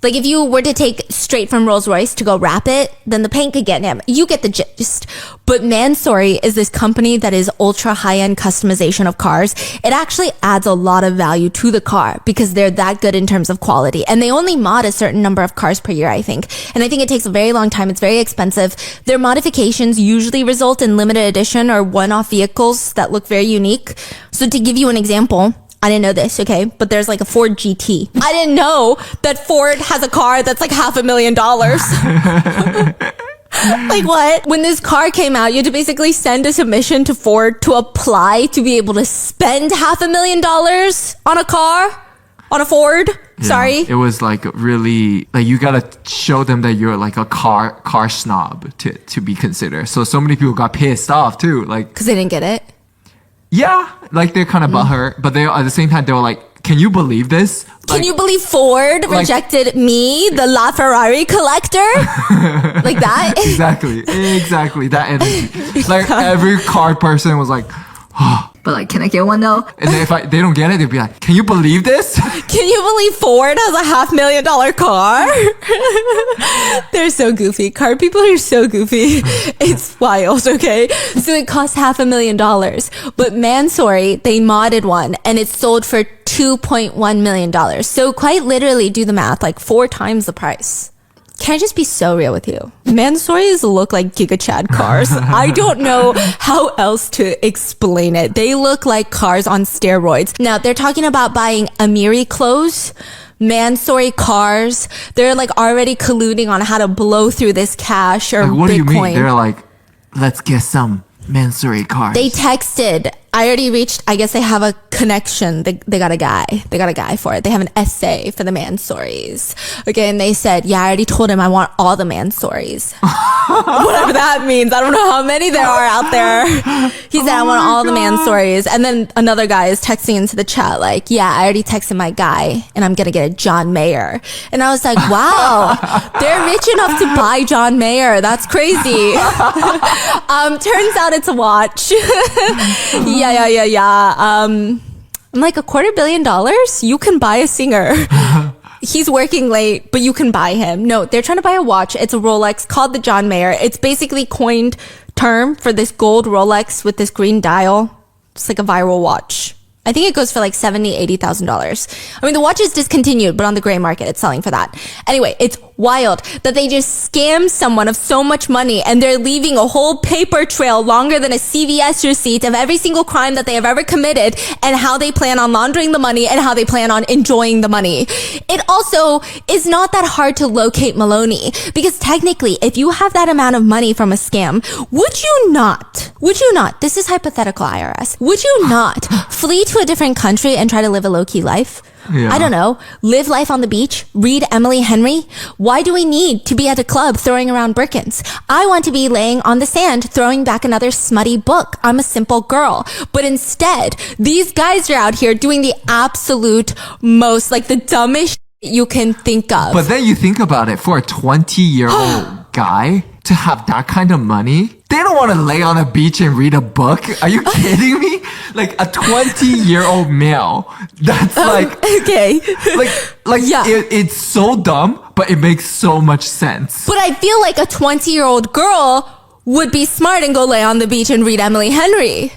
Like if you were to take straight from Rolls Royce to go wrap it, then the paint could get him. You get the gist. But Mansory is this company that is ultra high-end customization of cars. It actually adds a lot of value to the car because they're that good in terms of quality. And they only mod a certain number of cars per year, I think. And I think it takes a very long time. It's very expensive. Their modifications usually result in limited edition or one-off vehicles that look very unique. So to give you an example, I didn't know this, okay? But there's like a Ford GT. I didn't know that Ford has a car that's like $500,000. Like what? When this car came out, you had to basically send a submission to Ford to apply to be able to spend $500,000 on a car? On a Ford? Yeah, Sorry. It was like really, like you gotta show them that you're like a car snob to be considered. So many people got pissed off too. Like, Because they didn't get it. Yeah, like they're kind of butthurt, but they at the same time they were like, "Can you believe this? Can you believe Ford rejected me, the LaFerrari collector?" Like that? Exactly that energy. Like every car person was like, "Oh." But like, can I get one though? And then if they don't get it, they'll be like, "Can you believe this?" Can you believe Ford has a $500,000 car? They're so goofy. Car people are so goofy. It's wild, okay? So it cost $500,000. But Mansory, they modded one and it sold for $2.1 million. So quite literally, do the math, like 4 times the price. Can I just be so real with you? Mansories look like Giga Chad cars. I don't know how else to explain it. They look like cars on steroids. Now, they're talking about buying Amiri clothes, Mansory cars. They're like already colluding on how to blow through this cash or Like, what Bitcoin. do you mean? They're like, "Let's get some Mansory cars." They texted. I already reached, I guess they have a connection. They got a guy. They got a guy for it. They have an essay for the man stories. Okay, and they said, yeah, I already told him I want all the man stories. Whatever that means. I don't know how many there are out there. He said, I want all the man stories. And then another guy is texting into the chat like, yeah, I already texted my guy and I'm going to get a John Mayer. And I was like, wow, they're rich enough to buy John Mayer. That's crazy. Turns out it's a watch. Yeah. I'm like $250 million. You can buy a singer. He's working late, but you can buy him. No, they're trying to buy a watch. It's a Rolex called the John Mayer. It's basically coined term for this gold Rolex with this green dial. It's like a viral watch. I think it goes for like $70,000, $80,000. I mean, the watch is discontinued, but on the gray market, it's selling for that. Anyway, it's wild that they just scam someone of so much money and they're leaving a whole paper trail longer than a CVS receipt of every single crime that they have ever committed and how they plan on laundering the money and how they plan on enjoying the money. It also is not that hard to locate Maloney because technically if you have that amount of money from a scam, would you not, this is hypothetical IRS, would you not flee to a different country and try to live a low-key life? Yeah. I don't know. Live life on the beach. Read Emily Henry. Why do we need to be at a club throwing around Birkins? I want to be laying on the sand throwing back another smutty book. I'm a simple girl. But instead, these guys are out here doing the absolute most, like the dumbest shit you can think of. But then you think about it, for a 20-year-old guy to have that kind of money, they don't want to lay on a beach and read a book. Are you kidding me? Like a 20-year-old male. That's like, okay. Yeah. It's so dumb, but it makes so much sense. But I feel like a 20-year-old girl would be smart and go lay on the beach and read Emily Henry.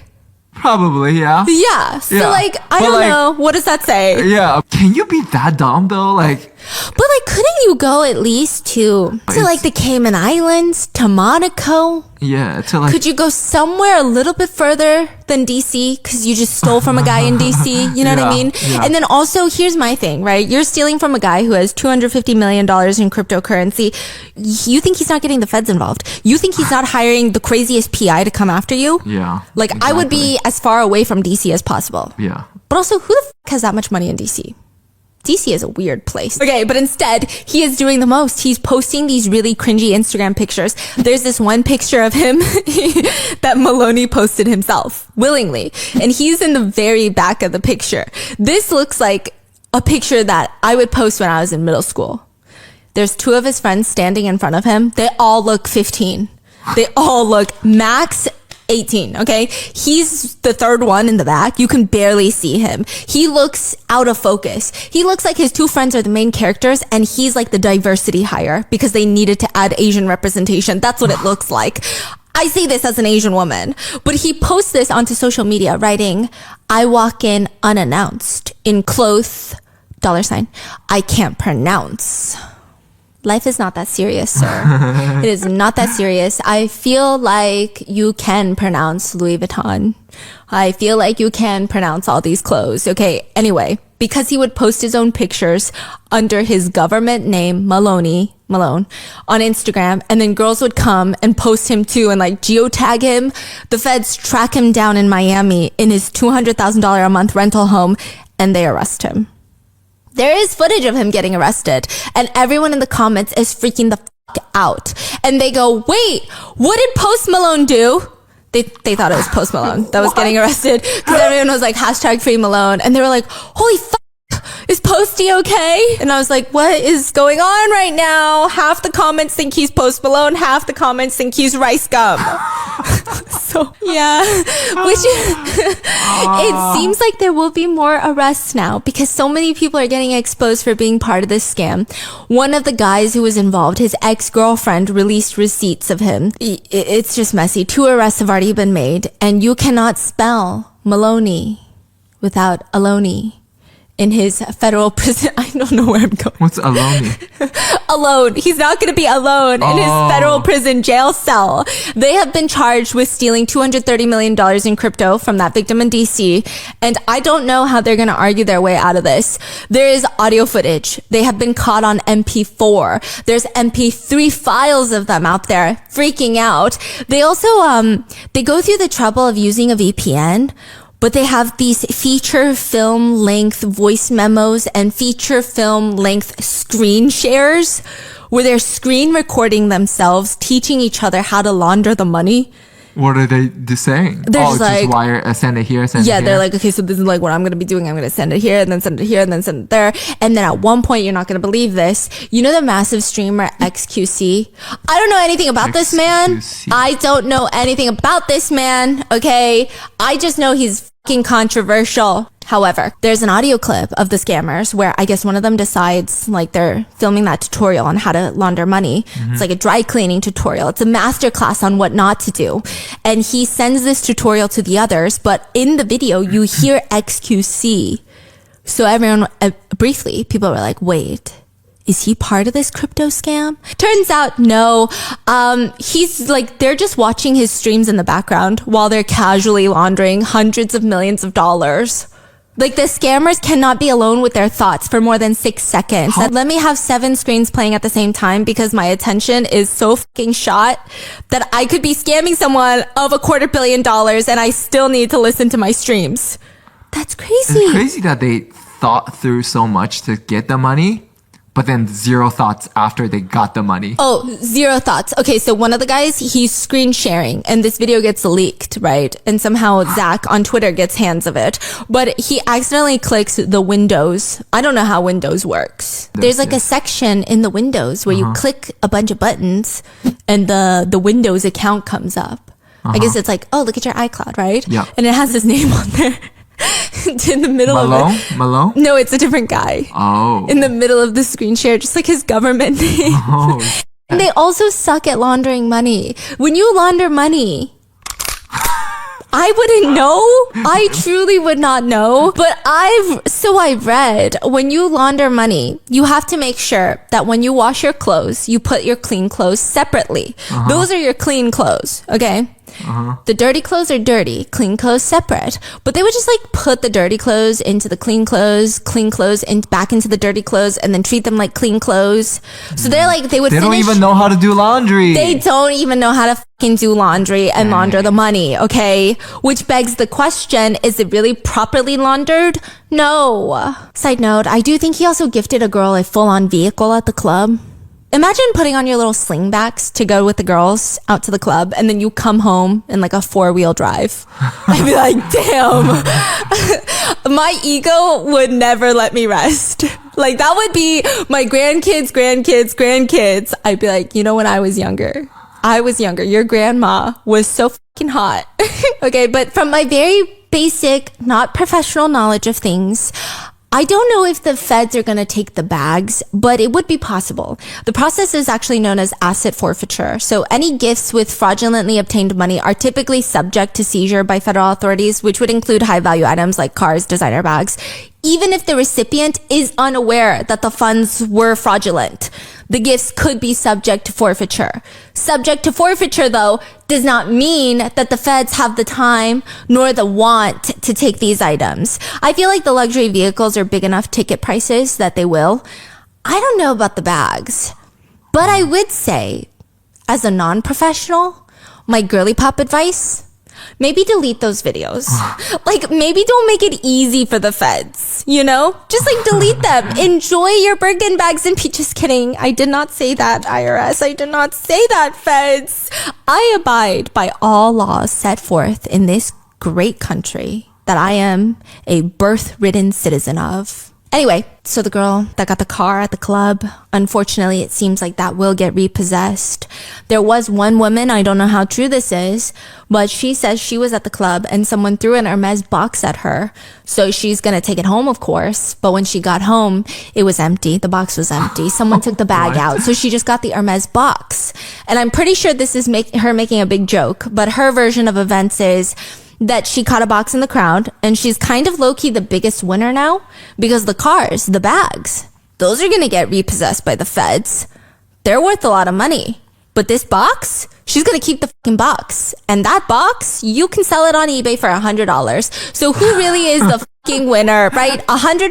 Probably, yeah. Yeah. So Yeah. like, I don't know. What does that say? Yeah. Can you be that dumb though? Like, But like, couldn't you go at least to like the Cayman Islands, to Monaco? yeah, to like, Could you go somewhere a little bit further than DC because you just stole from a guy in DC? You know what I Yeah, mean? yeah. And then also, here's my thing, right? You're stealing from a guy who has $250 million in cryptocurrency. You think he's not getting the feds involved? You think he's not hiring the craziest PI to come after you? yeah. Like, I would be as far away from DC as possible. Yeah. But also, who the f has that much money in DC? DC is a weird place. Okay, but instead, he is doing the most. He's posting these really cringy Instagram pictures. There's this one picture of him that Maloney posted himself willingly. And he's in the very back of the picture. This looks like a picture that I would post when I was in middle school. There's two of his friends standing in front of him. They all look 15. They all look max 18, okay? He's the third one in the back. You can barely see him. He looks out of focus. He looks like his two friends are the main characters and he's like the diversity hire because they needed to add Asian representation. That's what it looks like. I say this as an Asian woman, but he posts this onto social media writing, I walk in unannounced in clothes, $, I can't pronounce. Life is not that serious, sir. It is not that serious. I feel like you can pronounce Louis Vuitton. I feel like you can pronounce all these clothes. Okay, anyway, because he would post his own pictures under his government name, Malone, on Instagram, and then girls would come and post him too and like geotag him. The feds track him down in Miami in his $200,000 a month rental home and they arrest him. There is footage of him getting arrested and everyone in the comments is freaking the fuck out. And they go, wait, what did Post Malone do? They thought it was Post Malone that was getting arrested because everyone was like hashtag free Malone. And they were like, holy fuck, is Posty okay? And I was like, what is going on right now? Half the comments think he's Post Malone. Half the comments think he's Rice Gum. So, yeah. Which, it seems like there will be more arrests now because so many people are getting exposed for being part of this scam. One of the guys who was involved, his ex-girlfriend released receipts of him. It's just messy. 2 arrests have already been made and you cannot spell Maloney without Aloni. In his federal prison. I don't know where I'm going. What's alone? Alone. He's not going to be alone in his federal prison jail cell. They have been charged with stealing $230 million in crypto from that victim in DC. And I don't know how they're going to argue their way out of this. There is audio footage. They have been caught on MP4. There's MP3 files of them out there freaking out. They also, they go through the trouble of using a VPN. But they have these feature film length voice memos and feature film length screen shares where they're screen recording themselves, teaching each other how to launder the money. What are they saying? They're just like, just wire, send it here, send it here. Yeah, they're like, okay, so this is like what I'm going to be doing. I'm going to send it here and then send it here and then send it there. And then at one point, you're not going to believe this. You know the massive streamer XQC? I don't know anything about this man. I don't know anything about this man. Okay. I just know he's fucking controversial. However, there's an audio clip of the scammers where I guess one of them decides like they're filming that tutorial on how to launder money. Mm-hmm. It's like a dry cleaning tutorial. It's a masterclass on what not to do. And he sends this tutorial to the others, but in the video you hear XQC. So everyone, briefly, people were like, wait, is he part of this crypto scam? Turns out, no. He's like, they're just watching his streams in the background while they're casually laundering hundreds of millions of dollars. Like, the scammers cannot be alone with their thoughts for more than 6 seconds. Let me have 7 screens playing at the same time because my attention is so fucking shot that I could be scamming someone of $250 million and I still need to listen to my streams. That's crazy. It's crazy that they thought through so much to get the money, but then zero thoughts after they got the money. Oh, zero thoughts. Okay, so one of the guys, he's screen sharing and this video gets leaked, right? And somehow Zach on Twitter gets hands of it. But he accidentally clicks the Windows. I don't know how Windows works. There's like a section in the Windows where you click a bunch of buttons and the Windows account comes up. I guess it's like, oh, look at your iCloud, right? Yeah. And it has his name on there. In the middle of it. Malone? No, it's a different guy. Oh. In the middle of the screen share, just like his government name. Oh. And they also suck at laundering money. When you launder money, I wouldn't know. I truly would not know. But I've read when you launder money, you have to make sure that when you wash your clothes, you put your clean clothes separately. Those are your clean clothes, okay? The dirty clothes are dirty, clean clothes separate. But they would just like put the dirty clothes into the clean clothes back into the dirty clothes, and then treat them like clean clothes. So they're like, they don't even know how to do laundry. They don't even know how to fucking do laundry and launder the money, okay? Which begs the question, is it really properly laundered? No. Side note, I do think he also gifted a girl a full-on vehicle at the club. Imagine putting on your little slingbacks to go with the girls out to the club, and then you come home in like a 4-wheel drive. I'd be like, damn. My ego would never let me rest. Like, that would be my grandkids. I'd be like, you know, when I was younger, your grandma was so fucking hot. Okay, but from my very basic, not professional knowledge of things, I don't know if the feds are going to take the bags, but it would be possible. The process is actually known as asset forfeiture. So any gifts with fraudulently obtained money are typically subject to seizure by federal authorities, which would include high value items like cars, designer bags, even if the recipient is unaware that the funds were fraudulent. The gifts could be subject to forfeiture. Subject to forfeiture, though, does not mean that the feds have the time nor the want to take these items. I feel like the luxury vehicles are big enough ticket prices that they will. I don't know about the bags, but I would say, as a non-professional, my girly pop advice, maybe delete those videos. Like, maybe don't make it easy for the feds, you know? Just like delete them. Enjoy your Birkin bags and just kidding. I did not say that, IRS. I did not say that, feds. I abide by all laws set forth in this great country that I am a birth-ridden citizen of. Anyway, so the girl that got the car at the club, unfortunately, it seems like that will get repossessed. There was one woman, I don't know how true this is, but she says she was at the club and someone threw an Hermes box at her. So she's going to take it home, of course. But when she got home, it was empty. The box was empty. Someone took the bag out. So she just got the Hermes box. And I'm pretty sure this is her making a big joke, but her version of events is that she caught a box in the crowd and she's kind of low-key the biggest winner now because the cars, the bags, those are going to get repossessed by the feds. They're worth a lot of money. But this box, she's going to keep the fucking box. And that box, you can sell it on eBay for $100. So who really is the fucking winner, right? $100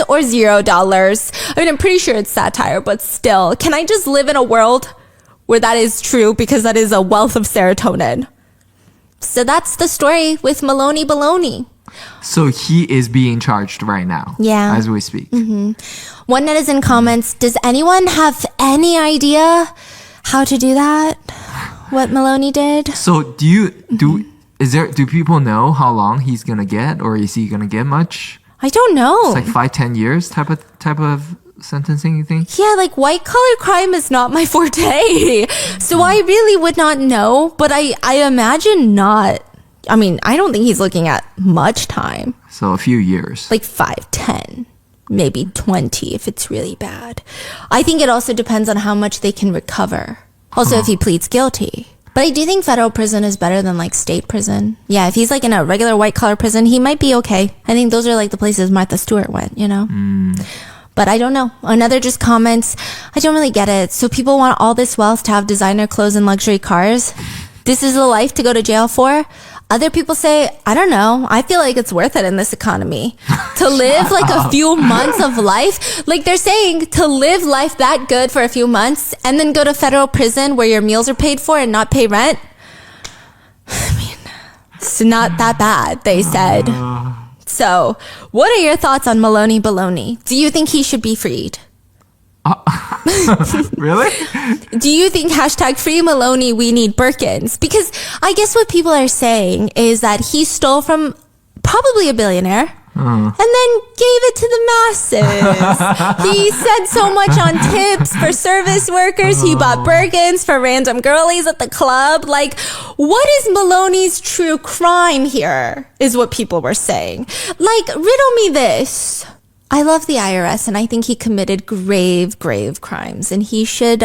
or $0? I mean, I'm pretty sure it's satire, but still, can I just live in a world where that is true because that is a wealth of serotonin? So that's the story with Maloney Baloney. So he is being charged right now. Yeah. As we speak. Mm-hmm. One netizen comments, does anyone have any idea how to do that? What Maloney did? So do people know how long he's gonna get, or is he gonna get much? I don't know. It's like 5-10 years type of sentencing, you think? Yeah, like white collar crime is not my forte. So I really would not know, but I imagine not. I mean, I don't think he's looking at much time. So a few years. Like 5, 10, maybe 20 if it's really bad. I think it also depends on how much they can recover. Also, if he pleads guilty. But I do think federal prison is better than like state prison. Yeah, if he's like in a regular white collar prison, he might be okay. I think those are like the places Martha Stewart went, you know? But I don't know. Another just comments, I don't really get it. So people want all this wealth to have designer clothes and luxury cars. This is the life to go to jail for. Other people say, I don't know. I feel like it's worth it in this economy to live like a few months of life. Like they're saying to live life that good for a few months and then go to federal prison where your meals are paid for and not pay rent. I mean, it's not that bad, they said. So what are your thoughts on Maloney Baloney? Do you think he should be freed? Really? Do you think hashtag free Maloney, we need Birkins? Because I guess what people are saying is that he stole from probably a billionaire and then gave it to the masses. He said so much on tips for service workers. He bought Birkins for random girlies at the club. Like, what is Maloney's true crime here is what people were saying. Like, riddle me this. I love the IRS and I think he committed grave crimes and he should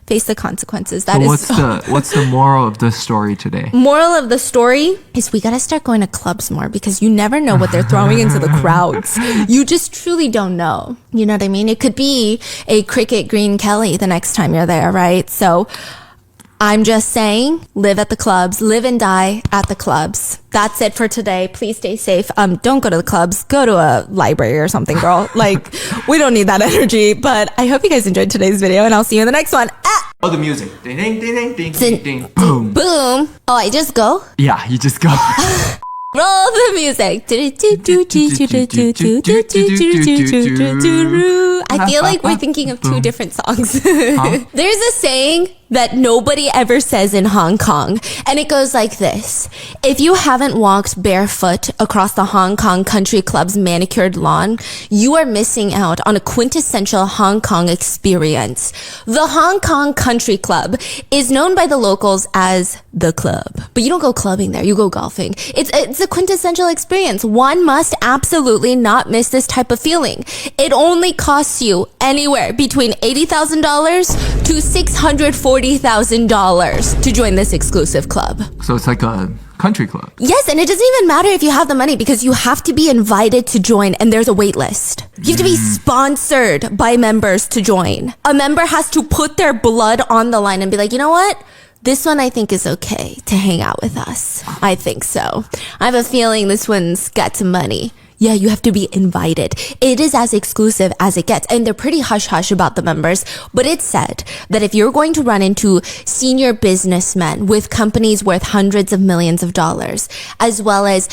face the consequences. So what's the moral of the story today? Moral of the story is we gotta start going to clubs more because you never know what they're throwing into the crowds. You just truly don't know. You know what I mean? It could be a Cricket Green Kelly the next time you're there, right? So I'm just saying, live at the clubs, live and die at the clubs. That's it for today. Please stay safe. Don't go to the clubs. Go to a library or something, girl. Like, we don't need that energy. But I hope you guys enjoyed today's video, and I'll see you in the next one. Ah! Oh, the music. Ding, ding, ding, ding, ding, ding, boom. Boom. Oh, I just go? Yeah, you just go. Roll the music. I feel like we're thinking of two different songs. There's a saying that nobody ever says in Hong Kong, and it goes like this. If you haven't walked barefoot across the Hong Kong country club's manicured lawn, you are missing out on a quintessential Hong Kong experience. The Hong Kong Country Club is known by the locals as the club, but you don't go clubbing there, you go golfing. It's a quintessential experience. One must absolutely not miss this type of feeling. It only costs you anywhere between $80,000 to $640,000 to join this exclusive club. So it's like a country club. Yes, and it doesn't even matter if you have the money because you have to be invited to join and there's a wait list. You have to be sponsored by members to join. A member has to put their blood on the line and be like, you know what? This one I think is okay to hang out with us. I think so. I have a feeling this one's got some money. Yeah, you have to be invited. It is as exclusive as it gets. And they're pretty hush-hush about the members. But it's said that if you're going to run into senior businessmen with companies worth hundreds of millions of dollars, as well as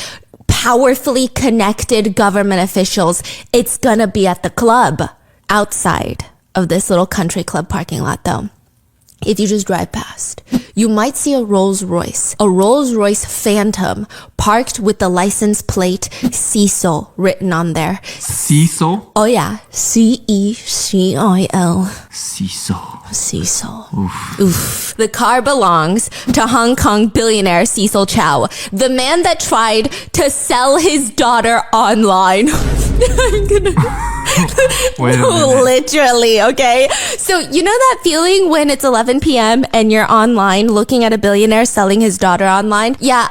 powerfully connected government officials, it's gonna be at the club outside of this little country club parking lot though. If you just drive past, you might see a Rolls Royce Phantom parked with the license plate Cecil written on there. Cecil? Oh yeah, C-E-C-I-L. Cecil. Oof. The car belongs to Hong Kong billionaire Cecil Chow, the man that tried to sell his daughter online. I'm gonna... Wait a minute. Literally, okay? So you know that feeling when it's 11 p.m. and you're online looking at a billionaire selling his daughter online? Yeah,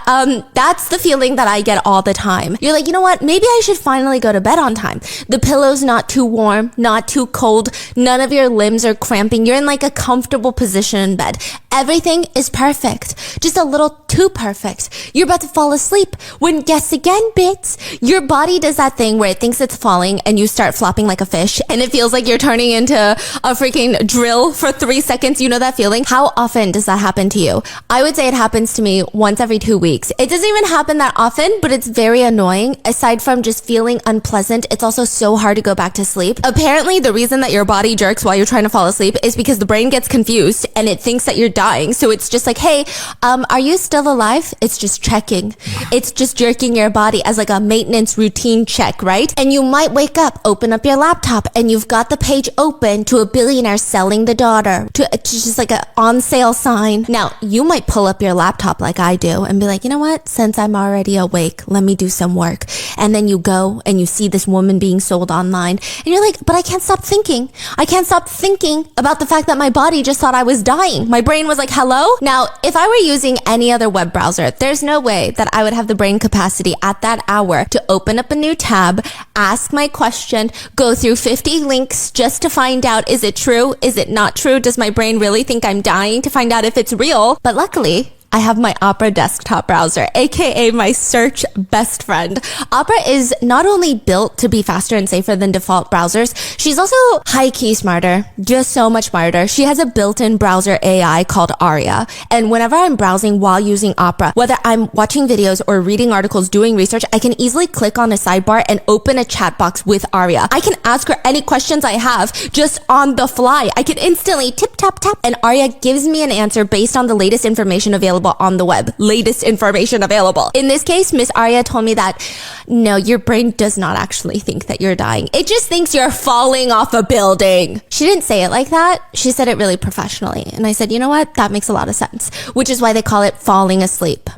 that's the feeling that I get all the time. You're like, you know what? Maybe I should finally go to bed on time. The pillow's not too warm, not too cold. None of your limbs are cramping. You're in like a comfortable position in bed. Everything is perfect. Just a little too perfect. You're about to fall asleep when guess again, bits. Your body does that thing where it thinks it's falling and you start flopping like a fish and it feels like you're turning into a freaking drill for 3 seconds. You know that feeling? How often does that happen to you? I would say it happens to me once every 2 weeks. It doesn't even happen that often, but it's very annoying. Aside from just feeling unpleasant, it's also so hard to go back to sleep. Apparently, the reason that your body jerks while you're trying to fall asleep is because the brain gets confused and it thinks that you're dying. So it's just like, hey, are you still alive? It's just checking. It's just jerking your body as like a maintenance routine check, right? And you might wake up, open up your laptop, and you've got the page open to a billionaire selling the daughter to just like a on sale sign. Now, you might pull up your laptop like I do and be like, you know what? Since I'm already awake, let me do some work. And then you go and you see this woman being sold online and you're like, but I can't stop thinking. I can't stop thinking about the fact that my body just thought I was dying. My brain was like, hello? Now, if I were using any other web browser, there's no way that I would have the brain capacity at that hour to open up a new tab, ask my question, go through 50 links just to find out, is it true? Is it not true? Does my brain really think I'm dying to find out if it's real? But luckily, I have my Opera desktop browser, aka my search best friend. Opera is not only built to be faster and safer than default browsers, she's also high-key smarter, just so much smarter. She has a built-in browser AI called Aria. And whenever I'm browsing while using Opera, whether I'm watching videos or reading articles, doing research, I can easily click on a sidebar and open a chat box with Aria. I can ask her any questions I have just on the fly. I can instantly tip, tap, tap, and Aria gives me an answer based on the latest information available on the web. Latest information available. In this case, Miss Aria told me that, no, your brain does not actually think that you're dying. It just thinks you're falling off a building. She didn't say it like that. She said it really professionally. And I said, you know what? That makes a lot of sense. Which is why they call it falling asleep.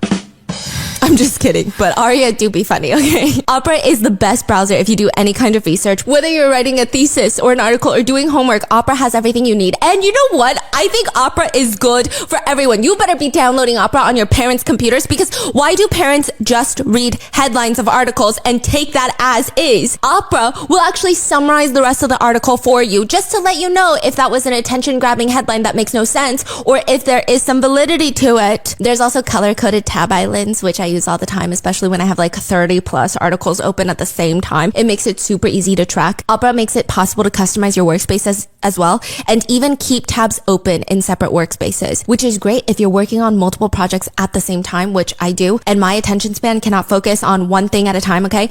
I'm just kidding, but Aria do be funny, okay? Opera is the best browser if you do any kind of research. Whether you're writing a thesis or an article or doing homework, Opera has everything you need. And you know what? I think Opera is good for everyone. You better be downloading Opera on your parents' computers, because why do parents just read headlines of articles and take that as is? Opera will actually summarize the rest of the article for you, just to let you know if that was an attention-grabbing headline that makes no sense, or if there is some validity to it. There's also color-coded tab islands, which I use all the time, especially when I have like 30 plus articles open at the same time. It makes it super easy to track. Opera makes it possible to customize your workspace as well, and even keep tabs open in separate workspaces, which is great if you're working on multiple projects at the same time, which I do, and my attention span cannot focus on one thing at a time, okay?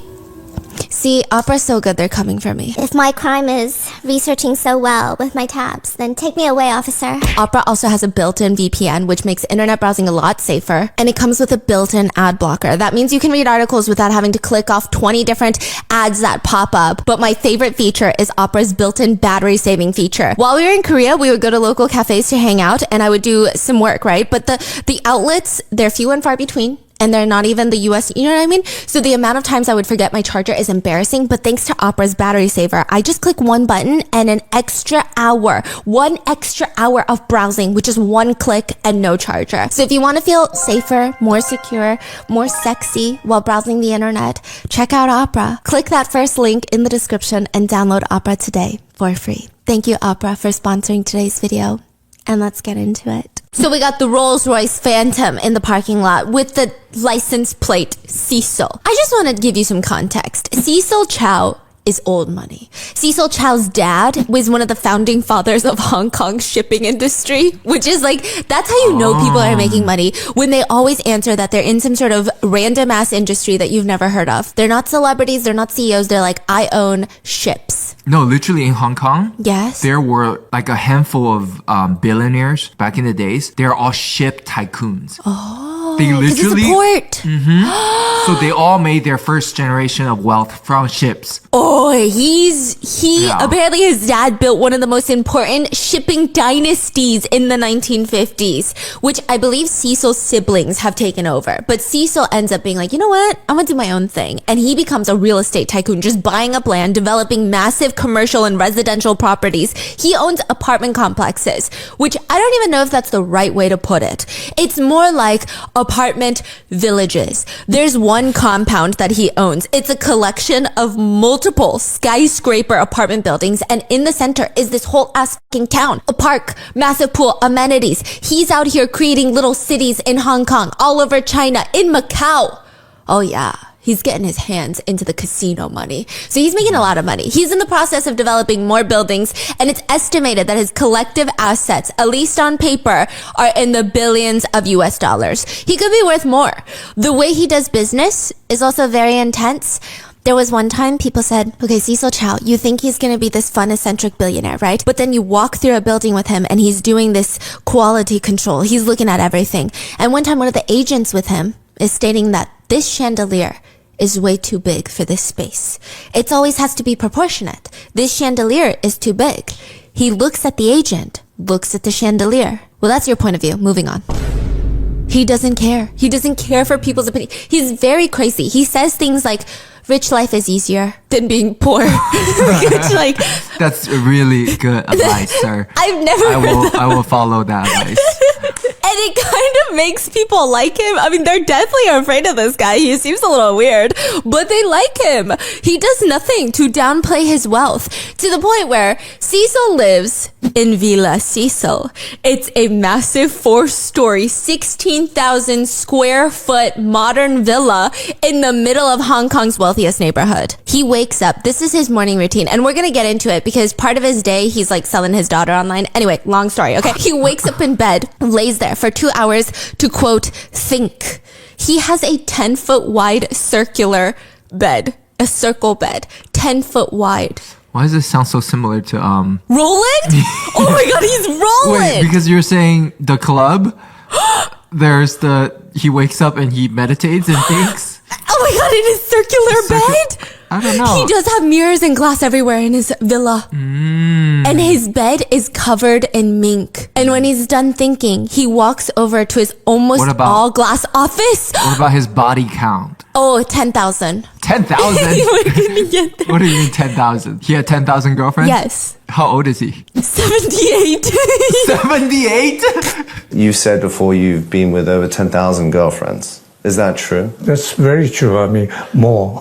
See, Opera's so good, they're coming for me. If my crime is researching so well with my tabs, then take me away, officer. Opera also has a built-in VPN, which makes internet browsing a lot safer. And it comes with a built-in ad blocker. That means you can read articles without having to click off 20 different ads that pop up. But my favorite feature is Opera's built-in battery-saving feature. While we were in Korea, we would go to local cafes to hang out, and I would do some work, right? But the outlets, they're few and far between. And they're not even the US, you know what I mean? So the amount of times I would forget my charger is embarrassing, but thanks to Opera's battery saver, I just click one button and one extra hour of browsing, which is one click and no charger. So if you want to feel safer, more secure, more sexy while browsing the internet, check out Opera. Click that first link in the description and download Opera today for free. Thank you, Opera, for sponsoring today's video. And let's get into it. So we got the Rolls-Royce Phantom in the parking lot with the license plate Cecil. I just want to give you some context. Cecil Chow is old money. Cecil Chow's dad was one of the founding fathers of Hong Kong's shipping industry, which is like, that's how you know people are making money, when they always answer that they're in some sort of random ass industry that you've never heard of. They're not celebrities, they're not CEOs, they're like, I own ships. No, literally in Hong Kong, Yes. there were like a handful of billionaires back in the days. They're all ship tycoons. They Because it's a port. So they all made their first generation of wealth from ships. Oh, apparently his dad built one of the most important shipping dynasties in the 1950s, which I believe Cecil's siblings have taken over. But Cecil ends up being like, you know what? I'm gonna do my own thing. And he becomes a real estate tycoon, just buying up land, developing massive commercial and residential properties. He owns apartment complexes, which I don't even know if that's the right way to put it. It's more like apartment villages. There's one compound that he owns. It's a collection of multiple skyscraper apartment buildings, and in the center is this whole ass fucking town. A park, massive pool, amenities. He's out here creating little cities in Hong Kong, all over China, in Macau. Oh yeah. He's getting his hands into the casino money. So he's making a lot of money. He's in the process of developing more buildings, and it's estimated that his collective assets, at least on paper, are in the billions of US dollars. He could be worth more. The way he does business is also very intense. There was one time people said, okay, Cecil Chow, you think he's going to be this fun, eccentric billionaire, right? But then you walk through a building with him and he's doing this quality control. He's looking at everything. And one time one of the agents with him is stating that this chandelier is way too big for this space. It always has to be proportionate. This chandelier is too big. He looks at the agent, looks at the chandelier. Well, that's your point of view. Moving on. He doesn't care. He doesn't care for people's opinion. He's very crazy. He says things like, rich life is easier than being poor. Which, like, That's really good advice, sir. I've never heard that. I will follow that advice. it kind of makes people like him. I mean, they're definitely afraid of this guy. He seems a little weird, but they like him. He does nothing to downplay his wealth to the point where Cecil lives in Villa Cecil. It's a massive 4-story, 16,000 square foot modern villa in the middle of Hong Kong's wealthiest neighborhood. He wakes up. This is his morning routine. And we're going to get into it because part of his day, he's like selling his daughter online. Anyway, long story. Okay. He wakes up in bed, lays there for 2 hours to quote, think. He has a 10-foot wide circular bed, a circle bed, 10 foot wide. Why does this sound so similar to Roland? Oh my God, he's Roland. Wait, because you're saying the club. He wakes up and he meditates and thinks. Oh my God, in his circular bed? I don't know. He does have mirrors and glass everywhere in his villa. And his bed is covered in mink. And when he's done thinking, he walks over to his almost all glass office. What about his body count? Oh, 10,000. 10,000? We're gonna get there. What do you mean 10,000? He had 10,000 girlfriends? Yes. How old is he? 78. 78? You said before you've been with over 10,000 girlfriends. Is that true? That's very true. I mean, more.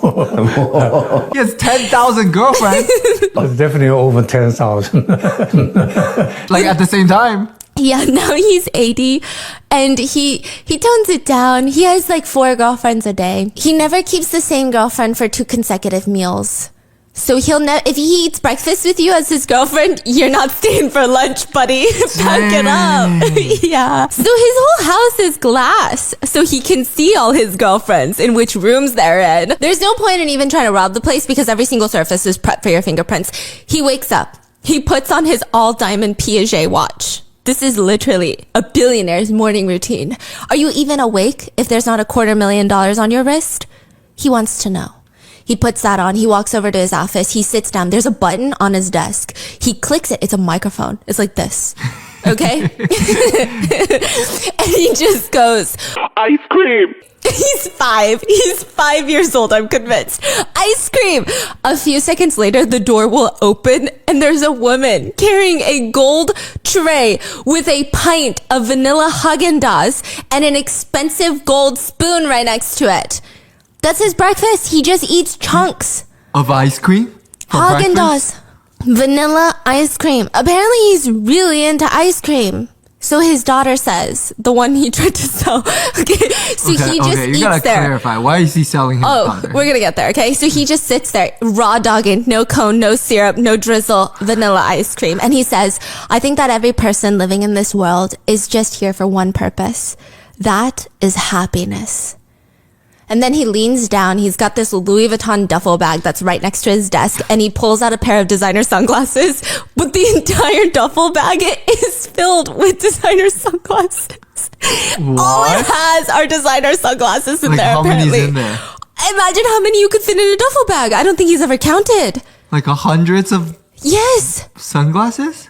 He has 10,000 girlfriends. Definitely over 10,000. Like at the same time. Yeah, now he's 80 and he tones it down. He has like 4 girlfriends a day. He never keeps the same girlfriend for 2 consecutive meals. So if he eats breakfast with you as his girlfriend, you're not staying for lunch, buddy. Pack it up. Yeah. So his whole house is glass, so he can see all his girlfriends in which rooms they're in. There's no point in even trying to rob the place because every single surface is prepped for your fingerprints. He wakes up. He puts on his all-diamond Piaget watch. This is literally a billionaire's morning routine. Are you even awake if there's not $250,000 on your wrist? He wants to know. He puts that on. He walks over to his office. He sits down. There's a button on his desk. He clicks it. It's a microphone. It's like this. Okay? And he just goes, Ice cream! He's 5. He's 5 years old, I'm convinced. Ice cream! A few seconds later, the door will open and there's a woman carrying a gold tray with a pint of vanilla Haagen-Dazs and an expensive gold spoon right next to it. That's his breakfast. He just eats chunks. Of ice cream? For Haagen-Dazs. Vanilla ice cream. Apparently he's really into ice cream. So his daughter says, the one he tried to sell. Okay, so he just you eats gotta there. clarify. Why is he selling his daughter? We're gonna get there, okay? So he just sits there, raw dogging, no cone, no syrup, no drizzle, vanilla ice cream. And he says, I think that every person living in this world is just here for one purpose. That is happiness. And then he leans down. He's got this Louis Vuitton duffel bag that's right next to his desk. And he pulls out a pair of designer sunglasses. But the entire duffel bag is filled with designer sunglasses. What? All it has are designer sunglasses in Like there, how apparently. many's in there? Imagine how many you could fit in a duffel bag. I don't think he's ever counted. Like hundreds of Yes, sunglasses?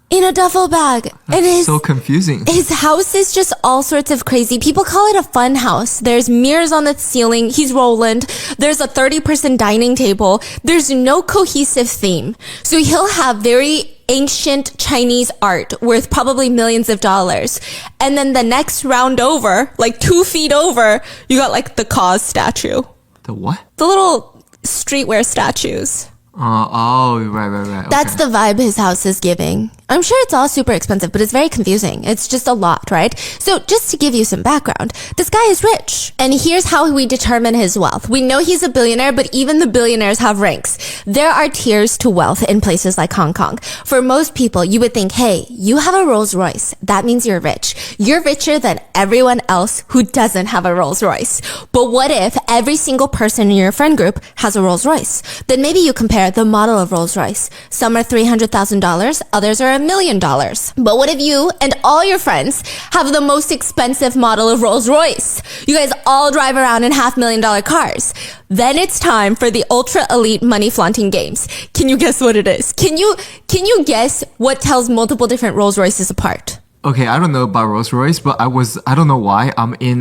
in a duffel bag. And his So confusing. His house is just all sorts of crazy. People call it a fun house. There's mirrors on the ceiling. He's Roland. There's a 30-person dining table. There's no cohesive theme. So he'll have very ancient Chinese art worth probably millions of dollars. And then the next round over, like 2 feet over, you got like the Cause statue. The what? The little streetwear statues. Right. That's the vibe his house is giving. I'm sure it's all super expensive, but it's very confusing. It's just a lot, right? So just to give you some background, this guy is rich. And here's how we determine his wealth. We know he's a billionaire, but even the billionaires have ranks. There are tiers to wealth in places like Hong Kong. For most people, you would think, hey, you have a Rolls Royce. That means you're rich. You're richer than everyone else who doesn't have a Rolls Royce. But what if every single person in your friend group has a Rolls Royce? Then maybe you compare the model of Rolls Royce. Some are $300,000, others are $1 million. But what if you and all your friends have the most expensive model of Rolls Royce? You guys all drive around in $500,000 cars. Then it's time for the ultra elite money flaunting games. Can you guess what it is? Can you guess what tells multiple different Rolls Royces apart? Okay, I don't know about Rolls Royce, but I don't know why. I'm in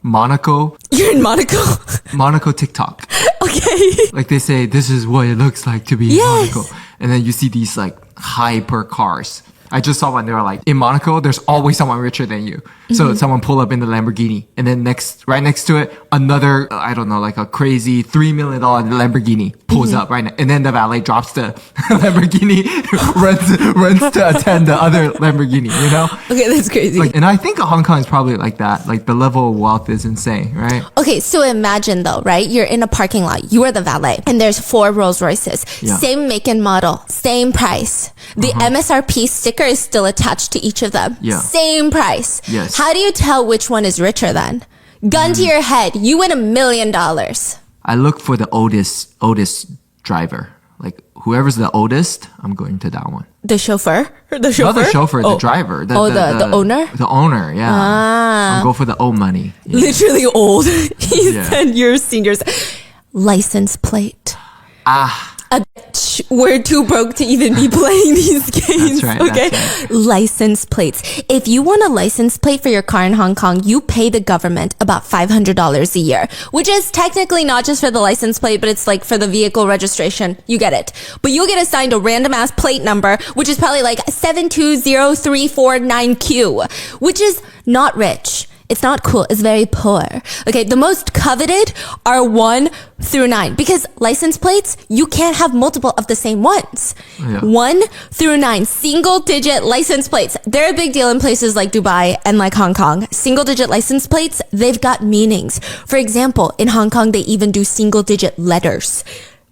Monaco. You're in Monaco. Monaco TikTok. Okay. Like they say, this is what it looks like to be in Yes. Monaco. And then you see these like hyper cars. I just saw one. They were like, in Monaco, there's always someone richer than you. So someone pull up in the Lamborghini, and then right next to it, another, I don't know, like a crazy $3 million Lamborghini pulls up right now. And then the valet drops the Lamborghini, runs to attend the other Lamborghini, you know? Okay, that's crazy. Like, and I think Hong Kong is probably like that. Like the level of wealth is insane, right? Okay, so imagine though, right? You're in a parking lot. You are the valet, and there's 4 Rolls Royces. Yeah. Same make and model, same price. The MSRP sticker is still attached to each of them. Yeah. Same price. Yes. How do you tell which one is richer then? Gun to your head, you win $1 million. I look for the oldest driver. Like whoever's the oldest, I'm going to that one. The chauffeur? The chauffeur? Not the chauffeur, the driver. The owner? The owner, yeah. I'll go for the old money. Yeah. Literally old. He Yeah. said your seniors. License plate. We're too broke to even be playing these games. That's right, Okay. that's right. License plates. If you want a license plate for your car in Hong Kong, you pay the government about $500 a year, which is technically not just for the license plate, but it's like for the vehicle registration. You get it. But you'll get assigned a random ass plate number, which is probably like 720349Q, which is not rich. It's not cool. It's very poor. Okay, the most coveted are 1 through 9 because license plates, you can't have multiple of the same ones. Yeah. 1 through 9, single digit license plates. They're a big deal in places like Dubai and like Hong Kong. Single digit license plates, they've got meanings. For example, in Hong Kong, they even do single digit letters.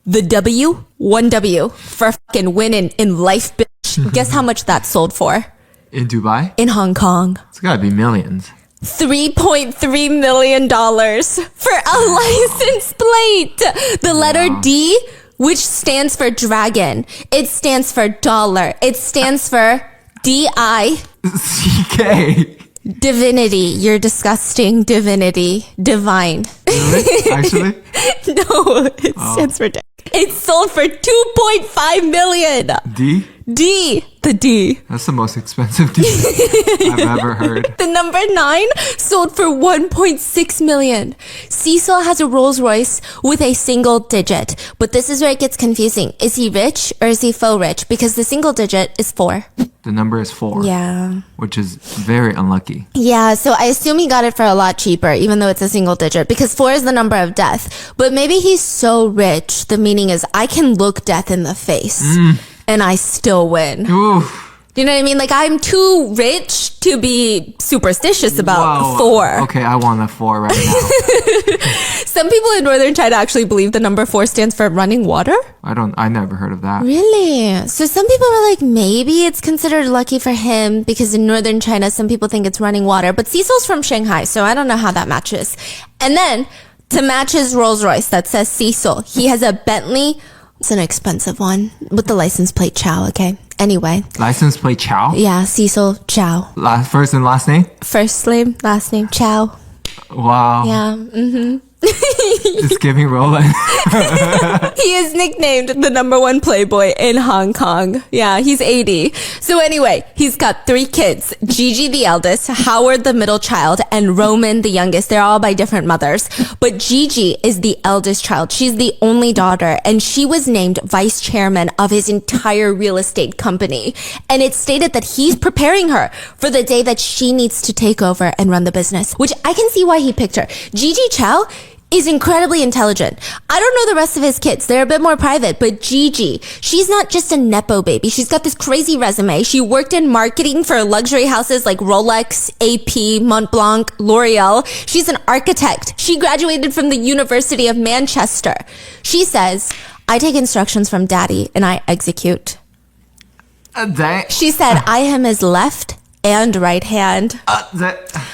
The W, 1W for fucking winning in life, bitch. Guess how much that sold for? In Dubai? In Hong Kong. It's gotta be millions. $3.3 million for a license plate. The letter D, which stands for dragon. It stands for dollar. It stands for DI. CK. Divinity. You're disgusting. Divinity. Divine. Really? Actually? No, it stands for dick. It sold for $2.5 million. D? D. The D. That's the most expensive D I've ever heard. The number 9 sold for $1.6 million. Cecil has a Rolls Royce with a single digit. But this is where it gets confusing. Is he rich or is he faux rich? Because the single digit is 4. The number is 4. Yeah. Which is very unlucky. Yeah, so I assume he got it for a lot cheaper, even though it's a single digit, because 4 is the number of death. But maybe he's so rich, the meaning is I can look death in the face and I still win. Oof. Do you know what I mean? Like, I'm too rich to be superstitious about 4. Okay, I want a 4 right now. Some people in northern China actually believe the number 4 stands for running water. I never heard of that. Really? So some people are like, maybe it's considered lucky for him because in northern China, some people think it's running water. But Cecil's from Shanghai, so I don't know how that matches. And then to match his Rolls Royce that says Cecil, he has a Bentley. It's an expensive one with the license plate Chow, okay? Anyway. License plate Chow? Yeah, Cecil Chow. First and last name? First name, last name, Chow. Wow. Yeah, It's giving Roland. He is nicknamed the number 1 playboy in Hong Kong. Yeah, he's 80. So anyway, he's got 3 kids. Gigi the eldest, Howard the middle child, and Roman the youngest. They're all by different mothers. But Gigi is the eldest child. She's the only daughter, and she was named vice chairman of his entire real estate company. And it's stated that he's preparing her for the day that she needs to take over and run the business, which I can see why he picked her. Gigi Chow is incredibly intelligent. I don't know the rest of his kids. They're a bit more private, but Gigi, she's not just a Nepo baby. She's got this crazy resume. She worked in marketing for luxury houses like Rolex, AP, Montblanc, L'Oreal. She's an architect. She graduated from the University of Manchester. She says, I take instructions from daddy and I execute. She said, I am his left and right hand.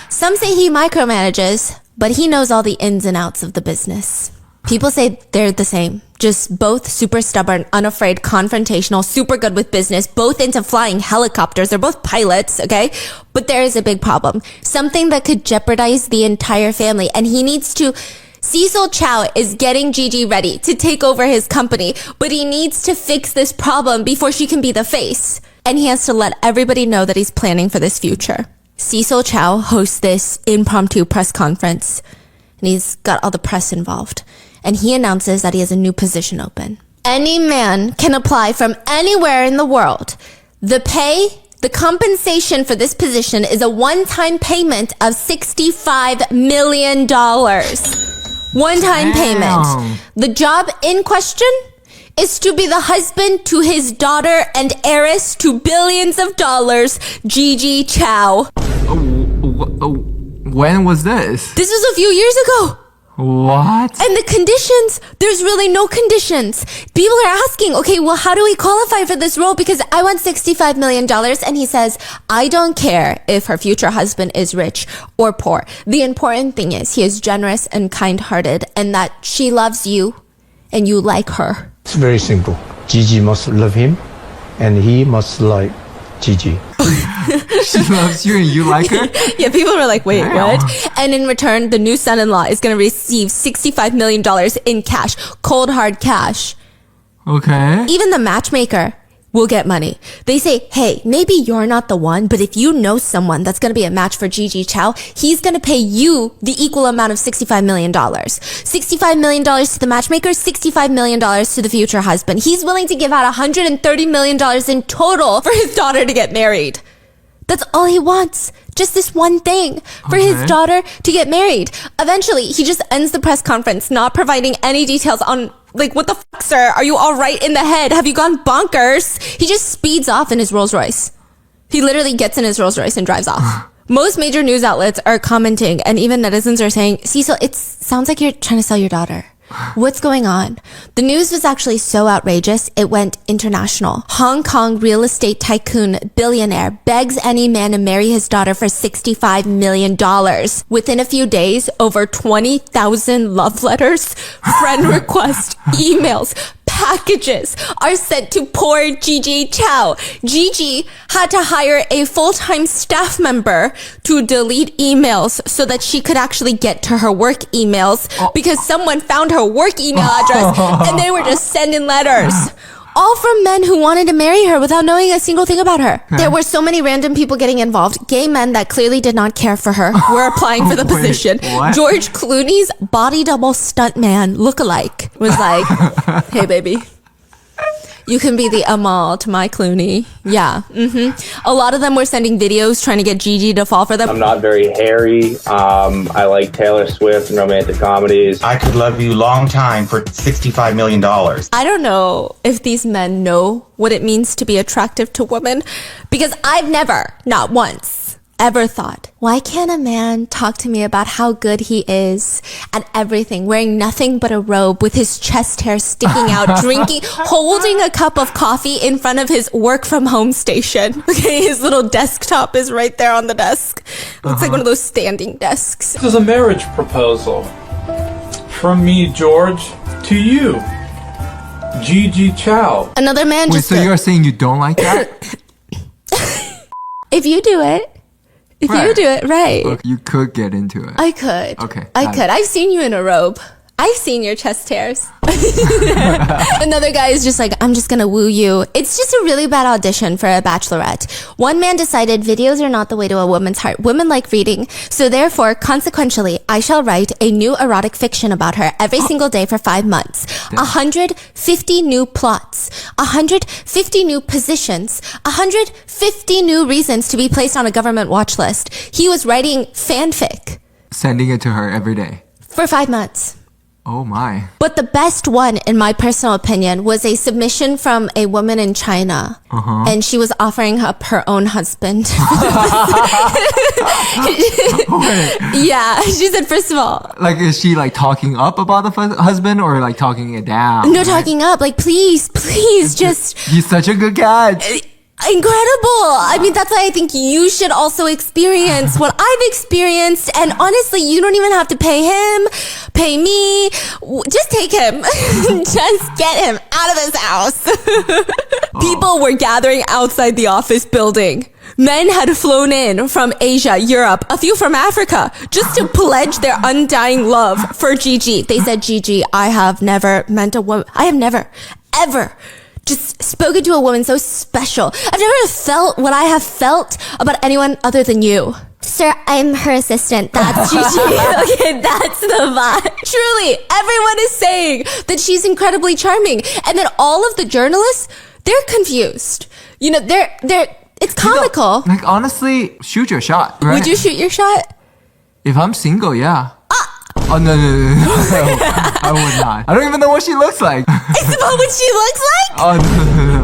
Some say he micromanages, but he knows all the ins and outs of the business. People say they're the same. Just both super stubborn, unafraid, confrontational, super good with business, both into flying helicopters. They're both pilots, okay? But there is a big problem. Something that could jeopardize the entire family. And he needs to... Cecil Chow is getting Gigi ready to take over his company, but he needs to fix this problem before she can be the face. And he has to let everybody know that he's planning for this future. Cecil Chow hosts this impromptu press conference, and he's got all the press involved. And he announces that he has a new position open. Any man can apply from anywhere in the world. The The compensation for this position is a one-time payment of $65 million. One-time payment. The job in question is to be the husband to his daughter and heiress to billions of dollars, Gigi Chow. When was this? This was a few years ago. What? And the conditions, there's really no conditions. People are asking, okay, well, how do we qualify for this role? Because I want $65 million. And he says, I don't care if her future husband is rich or poor. The important thing is he is generous and kind-hearted and that she loves you and you like her. It's very simple. Gigi must love him, and he must like Gigi. She loves you and you like her? Yeah, people were like, wait, Damn. what? And in return, the new son-in-law is going to receive $65 million in cash, cold hard cash. Okay. Even the matchmaker will get money. They say, hey, maybe you're not the one, but if you know someone that's going to be a match for Gigi Chow, he's going to pay you the equal amount of $65 million. $65 million to the matchmaker, $65 million to the future husband. He's willing to give out $130 million in total for his daughter to get married. That's all he wants. Just this one thing for his daughter to get married. Eventually, he just ends the press conference, not providing any details on, like, what the fuck, sir? Are you all right in the head? Have you gone bonkers? He just speeds off in his Rolls Royce. He literally gets in his Rolls Royce and drives off. Most major news outlets are commenting, and even netizens are saying, Cecil, it sounds like you're trying to sell your daughter. What's going on? The news was actually so outrageous, it went international. Hong Kong real estate tycoon Billionaire begs any man to marry his daughter for $65 million. Within a few days, over 20,000 love letters, friend requests, emails, packages are sent to poor Gigi Chow. Gigi had to hire a full-time staff member to delete emails so that she could actually get to her work emails because someone found her work email address and they were just sending letters. All from men who wanted to marry her without knowing a single thing about her. There were so many random people getting involved. Gay men that clearly did not care for her were applying for the position. What? George Clooney's body double stuntman lookalike was like, hey, baby. You can be the Amal to my Clooney. Yeah. A lot of them were sending videos trying to get Gigi to fall for them. I'm not very hairy. I like Taylor Swift and romantic comedies. I could love you long time for $65 million. I don't know if these men know what it means to be attractive to women because I've never, not once, ever thought, why can't a man talk to me about how good he is at everything, wearing nothing but a robe with his chest hair sticking out, drinking, holding a cup of coffee in front of his work from home station. Okay, his little desktop is right there on the desk. Looks like one of those standing desks. This is a marriage proposal from me, George, to you, Gigi Chow. Another man Wait, just so you're saying you don't like that? if you do it, if you do it right. Look, you could get into it. I could. Okay, I got could. it. I've seen you in a robe. I've seen your chest hairs. Another guy is just like, I'm just gonna woo you. It's just a really bad audition for a bachelorette. One man decided videos are not the way to a woman's heart. Women like reading. So therefore, consequentially, I shall write a new erotic fiction about her every single day for 5 months. 150 new plots, 150 new positions, 150 new reasons to be placed on a government watch list. He was writing fanfic Sending it to her every day. for 5 months. Oh my. But the best one, in my personal opinion, was a submission from a woman in China. And she was offering up her own husband. Yeah, she said, first of all, Like, is she like talking up about the husband or like talking it down? no talking up, like, please, just He's such a good catch. incredible. I mean, that's why I think you should also experience what I've experienced. And honestly, you don't even have to pay him, pay me. Just take him. Just get him out of his house. People were gathering outside the office building. Men had flown in from Asia, Europe, a few from Africa, just to pledge their undying love for Gigi. They said, Gigi, I have never met a woman. I have never, ever just spoken to a woman so special. I've never felt what I have felt about anyone other than you. Sir, I'm her assistant. That's Gigi. Okay, that's the vibe. Truly, everyone is saying that she's incredibly charming. And then all of the journalists, they're confused. You know, they're it's comical. Like, honestly, shoot your shot. Right? Would you shoot your shot? If I'm single, yeah. Oh, no. I would not. I don't even know what she looks like. It's about what she looks like? Oh,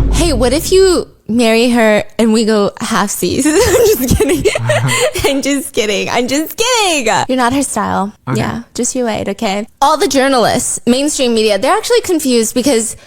no. Hey, what if you marry her and we go half-seas? I'm just kidding. I'm just kidding. You're not her style. Okay. Yeah, just you wait, okay? All the journalists, mainstream media, they're actually confused because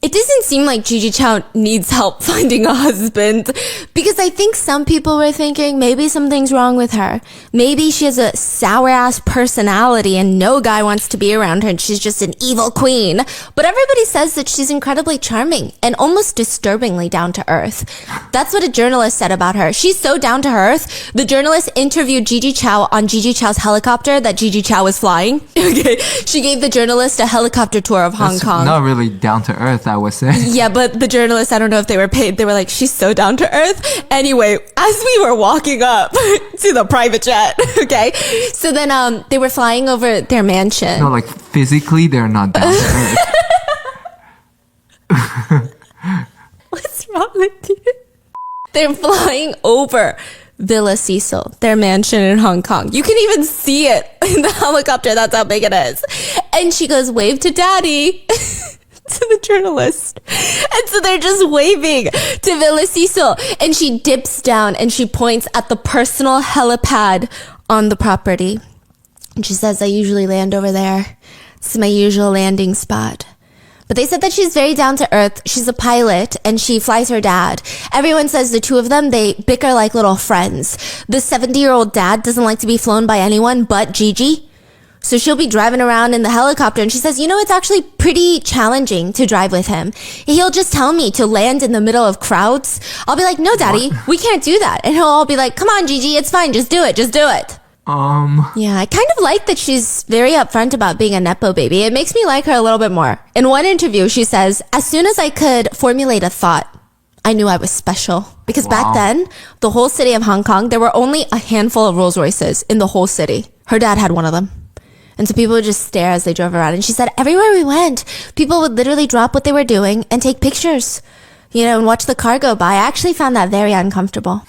it doesn't seem like Gigi Chao needs help finding a husband, because I think some people were thinking maybe something's wrong with her. Maybe she has a sour-ass personality and no guy wants to be around her and she's just an evil queen. But everybody says that she's incredibly charming and almost disturbingly down to earth. That's what a journalist said about her. She's so down to earth. The journalist interviewed Gigi Chao on Gigi Chao's helicopter that Gigi Chao was flying. Okay, she gave the journalist a helicopter tour of Hong Kong. Not really down to earth, I would say. Yeah, but the journalists, I don't know if they were paid. They were like, she's so down to earth. Anyway, as we were walking up to the private jet, okay? So then they were flying over their mansion. No, like physically, they're not down to earth. What's wrong with you? They're flying over Villa Cecil, their mansion in Hong Kong. You can even see it in the helicopter. That's how big it is. And she goes, wave to daddy. To the journalist. And so they're just waving to Villa Cecil. And she dips down and she points at the personal helipad on the property. And she says, I usually land over there. This is my usual landing spot. But they said that she's very down to earth. She's a pilot and she flies her dad. Everyone says the two of them, they bicker like little friends. The 70-year-old dad doesn't like to be flown by anyone but Gigi. So she'll be driving around in the helicopter and she says, you know, it's actually pretty challenging to drive with him. He'll just tell me to land in the middle of crowds. I'll be like, no, daddy, we can't do that. And he'll all be like, come on, Gigi, it's fine. Just do it. Yeah, I kind of like that she's very upfront about being a Nepo baby. It makes me like her a little bit more. In one interview, she says, as soon as I could formulate a thought, I knew I was special. Because back then, the whole city of Hong Kong, there were only a handful of Rolls Royces in the whole city. Her dad had one of them. And so people would just stare as they drove around. And she said, everywhere we went, people would literally drop what they were doing and take pictures, you know, and watch the car go by. I actually found that very uncomfortable.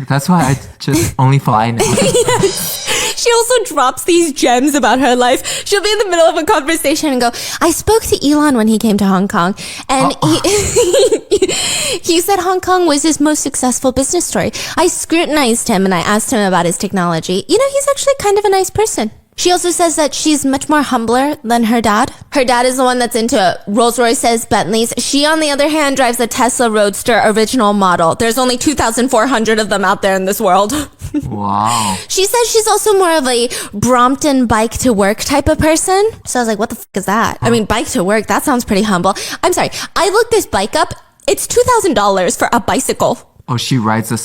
That's why I just only fly now. Yes. She also drops these gems about her life. She'll be in the middle of a conversation and go, I spoke to Elon when he came to Hong Kong. And he said Hong Kong was his most successful business story. I scrutinized him and I asked him about his technology. You know, he's actually kind of a nice person. She also says that she's much more humbler than her dad. Her dad is the one that's into Rolls Royces, Bentleys. She, on the other hand, drives a Tesla Roadster original model. There's only 2,400 of them out there in this world. Wow. She says she's also more of a Brompton bike to work type of person. So I was like, what the fuck is that? I mean, bike to work, that sounds pretty humble. I'm sorry. I looked this bike up. It's $2,000 for a bicycle. Oh, she rides an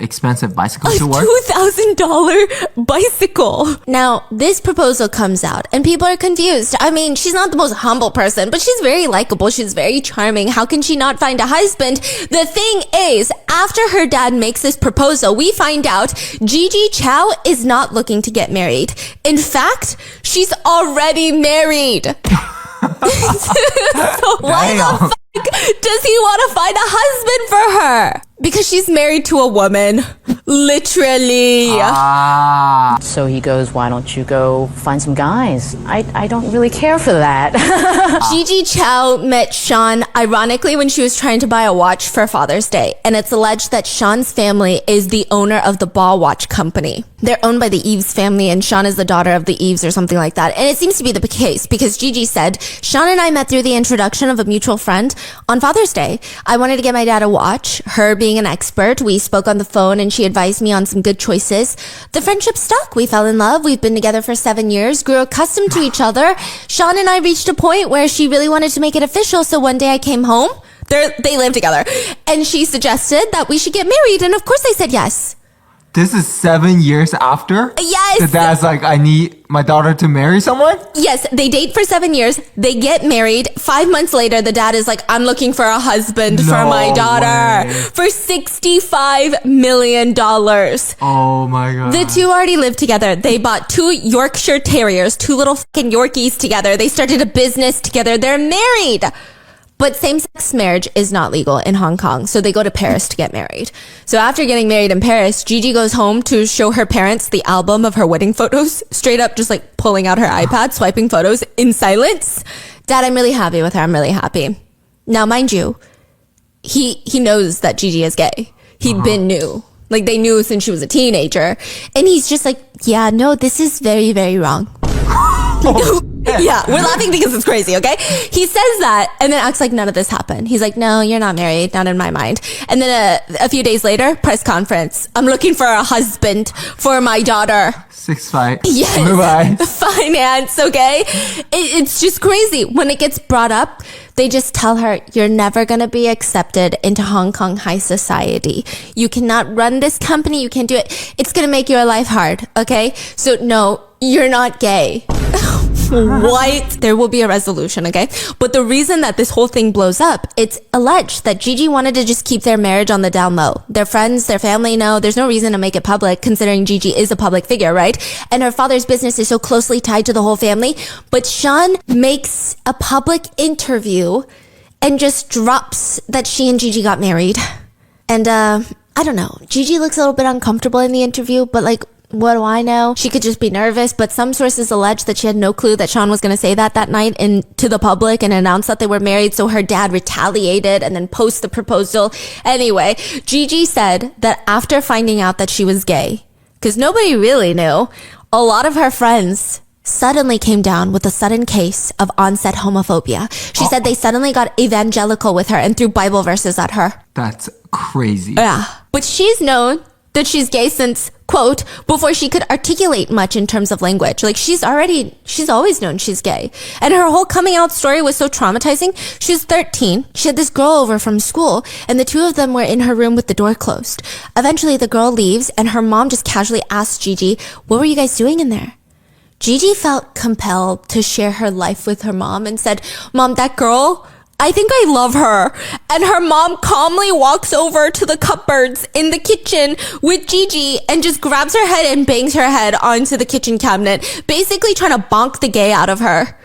expensive bicycle to work? $2,000 bicycle. Now, this proposal comes out and people are confused. I mean, she's not the most humble person, but she's very likable. She's very charming. How can she not find a husband? The thing is, after her dad makes this proposal, we find out Gigi Chao is not looking to get married. In fact, she's already married. So why the fuck does he want to find a husband for her? Because she's married to a woman. Literally. So he goes, why don't you go find some guys? I don't really care for that. Gigi Chao met Sean, ironically, when she was trying to buy a watch for Father's Day. And it's alleged that Sean's family is the owner of the Ball Watch Company. They're owned by the Eves family, and Sean is the daughter of the Eves or something like that. And it seems to be the case because Gigi said, Sean and I met through the introduction of a mutual friend on Father's Day. I wanted to get my dad a watch. Her being an expert, we spoke on the phone and she advised me on some good choices. The friendship stuck. We fell in love. We've been together for 7 years, grew accustomed to each other. Sean and I reached a point where she really wanted to make it official. So one day I came home. They live together. And she suggested that we should get married. And of course I said yes. This is 7 years after? Yes. The dad's like, I need my daughter to marry someone? Yes, they date for 7 years. They get married. 5 months later, the dad is like, I'm looking for a husband for my daughter. Way. For $65 million. Oh my God. The two already live together. They bought 2 Yorkshire Terriers, 2 little fucking Yorkies together. They started a business together. They're married. But same-sex marriage is not legal in Hong Kong. So they go to Paris to get married. So after getting married in Paris, Gigi goes home to show her parents the album of her wedding photos, straight up just like pulling out her iPad, swiping photos in silence. Dad, I'm really happy with her. I'm really happy. Now, mind you, he knows that Gigi is gay. He'd been knew. Like, they knew since she was a teenager. And he's just like, yeah, no, this is very, very wrong. Yeah, we're laughing because it's crazy, okay? He says that and then acts like none of this happened. He's like, no, you're not married, not in my mind. And then a few days later, press conference. I'm looking for a husband for my daughter. 6'5". Yes. Blue eyes. Finance, okay? It's just crazy. When it gets brought up, they just tell her, you're never going to be accepted into Hong Kong high society. You cannot run this company. You can't do it. It's going to make your life hard, okay? So no, you're not gay. What? There will be a resolution, okay? But the reason that this whole thing blows up, it's alleged that Gigi wanted to just keep their marriage on the down low. Their friends, their family know. There's no reason to make it public, considering Gigi is a public figure, right? And her father's business is so closely tied to the whole family. But Sean makes a public interview and just drops that she and Gigi got married. And I don't know. Gigi looks a little bit uncomfortable in the interview, but like, what do I know? She could just be nervous, but some sources allege that she had no clue that Sean was going to say that night to the public and announce that they were married, so her dad retaliated and then posted the proposal. Anyway, Gigi said that after finding out that she was gay, because nobody really knew, a lot of her friends suddenly came down with a sudden case of onset homophobia. She said they suddenly got evangelical with her and threw Bible verses at her. That's crazy. Yeah. But she's known that she's gay since, quote, before she could articulate much in terms of language. Like, she's always known she's gay. And her whole coming out story was so traumatizing. She was 13. She had this girl over from school, and the two of them were in her room with the door closed. Eventually, the girl leaves, and her mom just casually asked Gigi, what were you guys doing in there? Gigi felt compelled to share her life with her mom and said, Mom, that girl, I think I love her. And her mom calmly walks over to the cupboards in the kitchen with Gigi and just grabs her head and bangs her head onto the kitchen cabinet, basically trying to bonk the gay out of her.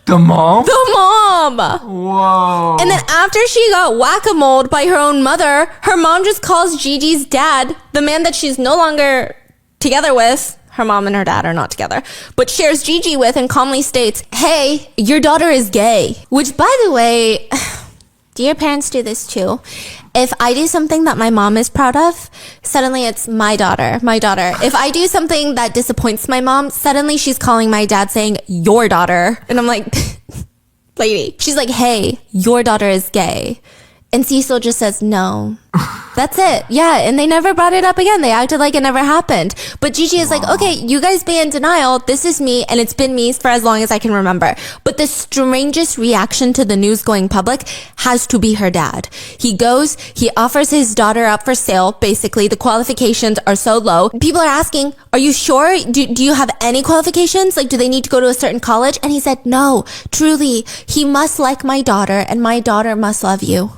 The mom? The mom! Whoa. And then after she got whack-a-moled by her own mother, her mom just calls Gigi's dad, the man that she's no longer together with. Her mom and her dad are not together, but shares Gigi with and calmly states, hey, your daughter is gay. Which, by the way, do your parents do this too? If I do something that my mom is proud of, suddenly it's my daughter. If I do something that disappoints my mom, suddenly she's calling my dad saying, your daughter. And I'm like, lady. She's like, hey, your daughter is gay. And Cecil just says, no. That's it. Yeah. And they never brought it up again. They acted like it never happened. But Gigi is like, okay, you guys be in denial. This is me. And it's been me for as long as I can remember. But the strangest reaction to the news going public has to be her dad. He goes, he offers his daughter up for sale. Basically, the qualifications are so low. People are asking, are you sure? Do you have any qualifications? Like, do they need to go to a certain college? And he said, no, truly, he must like my daughter and my daughter must love you.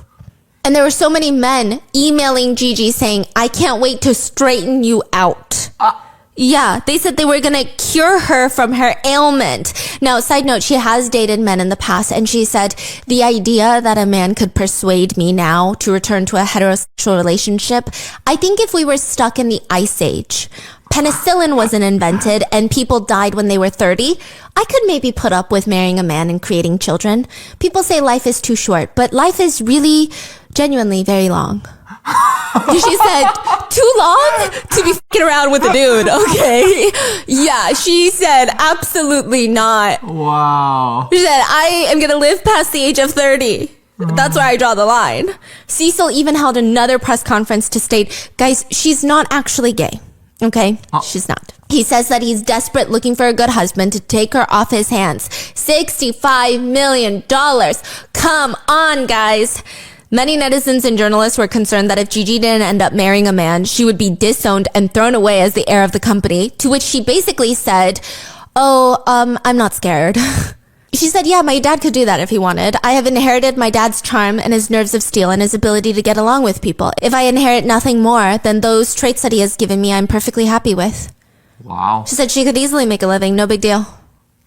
And there were so many men emailing Gigi saying, I can't wait to straighten you out. Yeah, they said they were going to cure her from her ailment. Now, side note, she has dated men in the past, and she said, the idea that a man could persuade me now to return to a heterosexual relationship, I think if we were stuck in the Ice Age, penicillin wasn't invented, and people died when they were 30, I could maybe put up with marrying a man and creating children. People say life is too short, but life is really genuinely very long. She said, too long to be fucking around with a dude, okay? Yeah, she said, absolutely not. Wow. She said, I am going to live past the age of 30. That's where I draw the line. Cecil even held another press conference to state, guys, she's not actually gay. Okay? She's not. He says that he's desperate looking for a good husband to take her off his hands. $65 million. Come on, guys. Many netizens and journalists were concerned that if Gigi didn't end up marrying a man, she would be disowned and thrown away as the heir of the company, to which she basically said, I'm not scared. She said, yeah, my dad could do that if he wanted. I have inherited my dad's charm and his nerves of steel and his ability to get along with people. If I inherit nothing more than those traits that he has given me, I'm perfectly happy with. Wow. She said she could easily make a living, no big deal.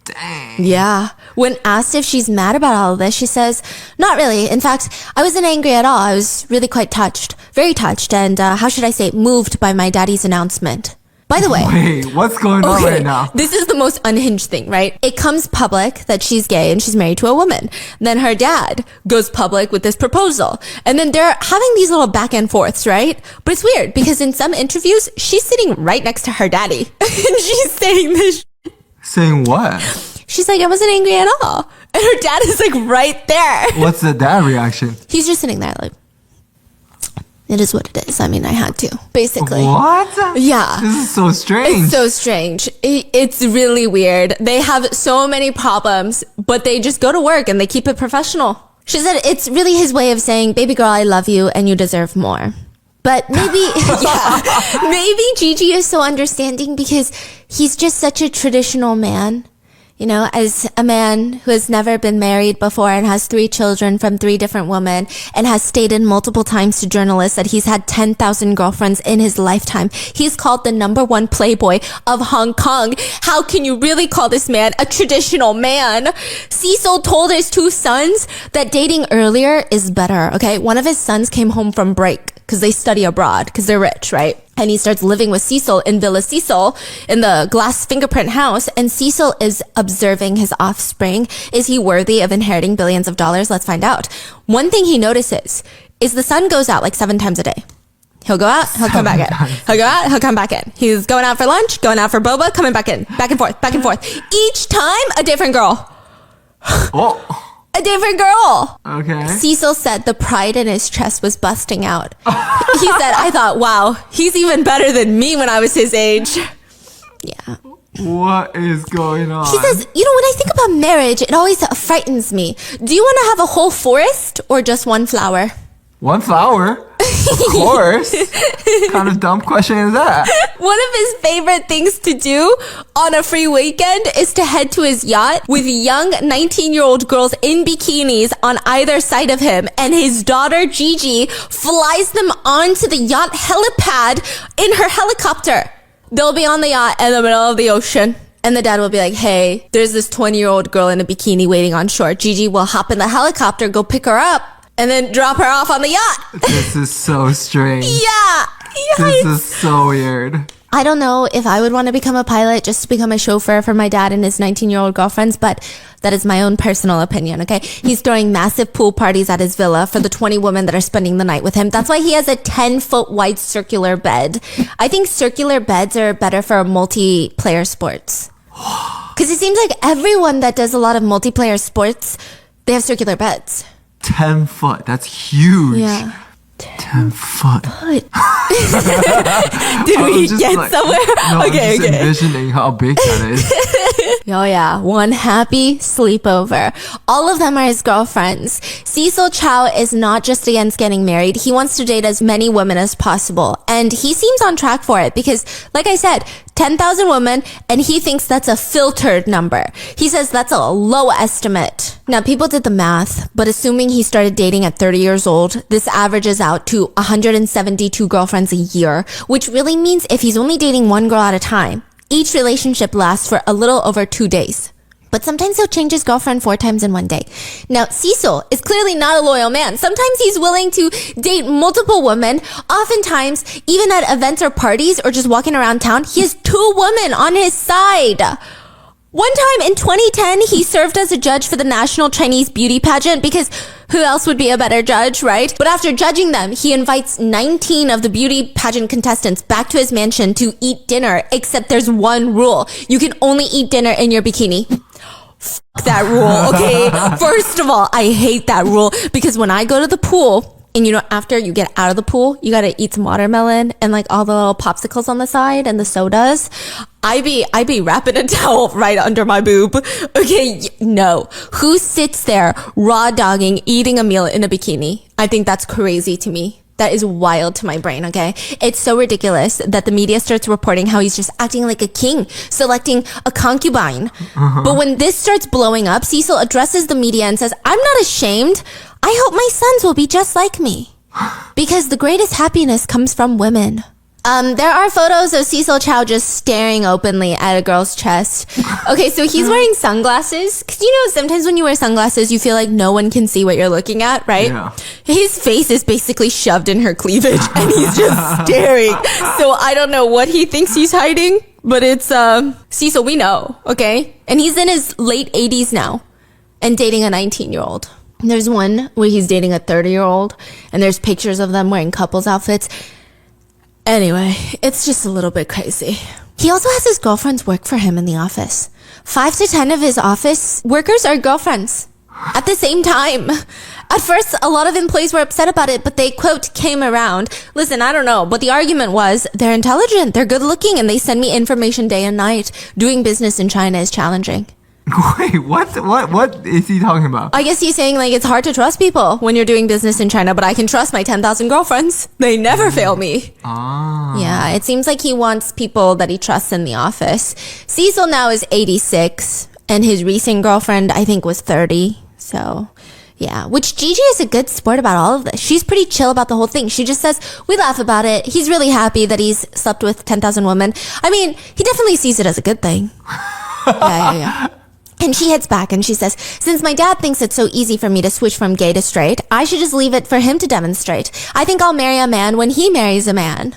Dang. Yeah. When asked if she's mad about all of this, she says, not really. In fact, I wasn't angry at all. I was really quite touched. Very touched. And how should I say, moved by my daddy's announcement. By the way. Wait, what's going on right now? This is the most unhinged thing, right? It comes public that she's gay and she's married to a woman. Then her dad goes public with this proposal. And then they're having these little back and forths, right? But it's weird because in some interviews, she's sitting right next to her daddy. And she's saying this. Saying what? She's like, I wasn't angry at all. And her dad is like right there. What's the dad reaction? He's just sitting there like, it is what it is. I mean, I had to, basically. What? Yeah. This is so strange. It's so strange. It's really weird. They have so many problems, but they just go to work and they keep it professional. She said it's really his way of saying, baby girl, I love you and you deserve more. But maybe, maybe Gigi is so understanding because he's just such a traditional man. You know, as a man who has never been married before and has 3 children from 3 different women and has stated multiple times to journalists that he's had 10,000 girlfriends in his lifetime. He's called the #1 playboy of Hong Kong. How can you really call this man a traditional man? Cecil told his 2 sons that dating earlier is better, okay? One of his sons came home from break because they study abroad because they're rich, right? And he starts living with Cecil in Villa Cecil in the glass fingerprint house. And Cecil is observing his offspring. Is he worthy of inheriting billions of dollars? Let's find out. One thing he notices is the son goes out like 7 times a day. He'll go out, he'll come back in. He'll go out, he'll come back in. He's going out for lunch, going out for boba, coming back in. Back and forth, back and forth. Each time, a different girl. Oh. A different girl. Okay. Cecil said the pride in his chest was busting out. He said, I thought, wow, he's even better than me when I was his age. Yeah. What is going on? He says, you know, when I think about marriage, it always frightens me. Do you want to have a whole forest or just one flower? One flower? Of course. What kind of dumb question is that? One of his favorite things to do on a free weekend is to head to his yacht with young 19-year-old girls in bikinis on either side of him. And his daughter, Gigi, flies them onto the yacht helipad in her helicopter. They'll be on the yacht in the middle of the ocean. And the dad will be like, hey, there's this 20-year-old girl in a bikini waiting on shore. Gigi will hop in the helicopter, go pick her up, and then drop her off on the yacht. This is so strange. Yeah. This is so weird. I don't know if I would want to become a pilot just to become a chauffeur for my dad and his 19-year-old girlfriends, but that is my own personal opinion, okay? He's throwing massive pool parties at his villa for the 20 women that are spending the night with him. That's why he has a 10-foot wide circular bed. I think circular beds are better for multiplayer sports. Because it seems like everyone that does a lot of multiplayer sports, they have circular beds. 10 foot. That's huge. Yeah. 10 foot. Did we get somewhere? No, Okay, I'm just envisioning how big that is. Oh yeah, one happy sleepover. All of them are his girlfriends. Cecil Chow is not just against getting married. He wants to date as many women as possible. And he seems on track for it because, like I said, 10,000 women, and he thinks that's a filtered number. He says that's a low estimate. Now, people did the math, but assuming he started dating at 30 years old, this averages out to 172 girlfriends a year, which really means if he's only dating one girl at a time, each relationship lasts for a little over 2 days. But sometimes he'll change his girlfriend 4 times in one day. Now, Cecil is clearly not a loyal man. Sometimes he's willing to date multiple women. Oftentimes, even at events or parties or just walking around town, he has 2 women on his side. One time in 2010, he served as a judge for the National Chinese Beauty Pageant because who else would be a better judge, right? But after judging them, he invites 19 of the beauty pageant contestants back to his mansion to eat dinner, except there's one rule. You can only eat dinner in your bikini. F*** that rule, okay? First of all, I hate that rule because when I go to the pool, and you know, after you get out of the pool, you gotta eat some watermelon and like all the little popsicles on the side and the sodas. I be wrapping a towel right under my boob. Okay, no. Who sits there raw dogging, eating a meal in a bikini? I think that's crazy to me. That is wild to my brain, okay? It's so ridiculous that the media starts reporting how he's just acting like a king, selecting a concubine. But when this starts blowing up, Cecil addresses the media and says, I'm not ashamed. I hope my sons will be just like me. Because the greatest happiness comes from women. There are photos of Cecil Chow just staring openly at a girl's chest. Okay, so he's wearing sunglasses. Because sometimes when you wear sunglasses, you feel like no one can see what you're looking at, right? Yeah. His face is basically shoved in her cleavage and he's just staring. So I don't know what he thinks he's hiding, but it's Cecil, we know, okay? And he's in his late 80s now and dating a 19-year-old. There's one where he's dating a 30-year-old and there's pictures of them wearing couples outfits. Anyway, it's just a little bit crazy. He also has his girlfriends work for him in the office. 5 to 10 of his office workers are girlfriends at the same time. At first, a lot of employees were upset about it, but they, quote, came around. Listen, I don't know, but the argument was, they're intelligent, they're good looking, and they send me information day and night. Doing business in China is challenging. Wait, what is he talking about? I guess he's saying, like, it's hard to trust people when you're doing business in China, but I can trust my 10,000 girlfriends. They never fail me. Ah. Yeah, it seems like he wants people that he trusts in the office. Cecil now is 86, and his recent girlfriend, I think, was 30. So, yeah. Which Gigi is a good sport about all of this. She's pretty chill about the whole thing. She just says, we laugh about it. He's really happy that he's slept with 10,000 women. I mean, he definitely sees it as a good thing. Yeah. And she hits back and she says, since my dad thinks it's so easy for me to switch from gay to straight, I should just leave it for him to demonstrate. I think I'll marry a man when he marries a man.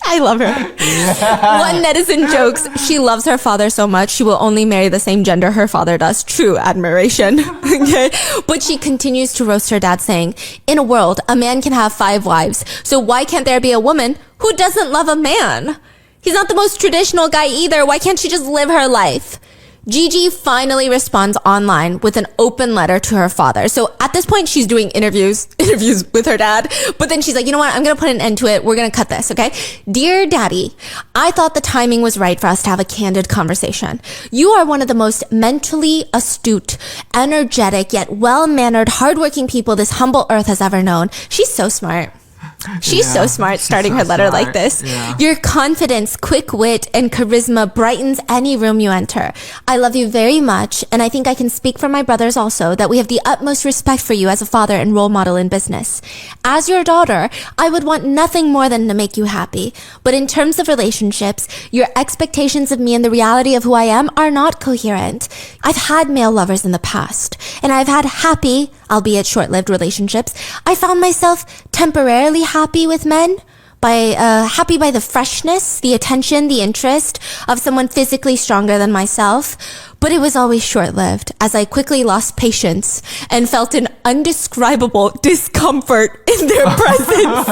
I love her. Yeah. One netizen jokes, she loves her father so much, she will only marry the same gender her father does. True admiration. Okay. But she continues to roast her dad, saying, in a world, a man can have 5 wives. So why can't there be a woman who doesn't love a man? He's not the most traditional guy either. Why can't she just live her life? Gigi finally responds online with an open letter to her father. So at this point, she's doing interviews with her dad. But then she's like, you know what? I'm going to put an end to it. We're going to cut this, okay? Dear Daddy, I thought the timing was right for us to have a candid conversation. You are one of the most mentally astute, energetic, yet well-mannered, hardworking people this humble earth has ever known. She's so smart. She's so smart starting her letter like this. Yeah. Your confidence, quick wit, and charisma brightens any room you enter. I love you very much, and I think I can speak for my brothers also that we have the utmost respect for you as a father and role model in business. As your daughter, I would want nothing more than to make you happy. But in terms of relationships, your expectations of me and the reality of who I am are not coherent. I've had male lovers in the past, and I've had happy, albeit short-lived relationships. I found myself temporarily happy with men, happy by the freshness, the attention, the interest of someone physically stronger than myself. But it was always short-lived, as I quickly lost patience and felt an undescribable discomfort in their presence.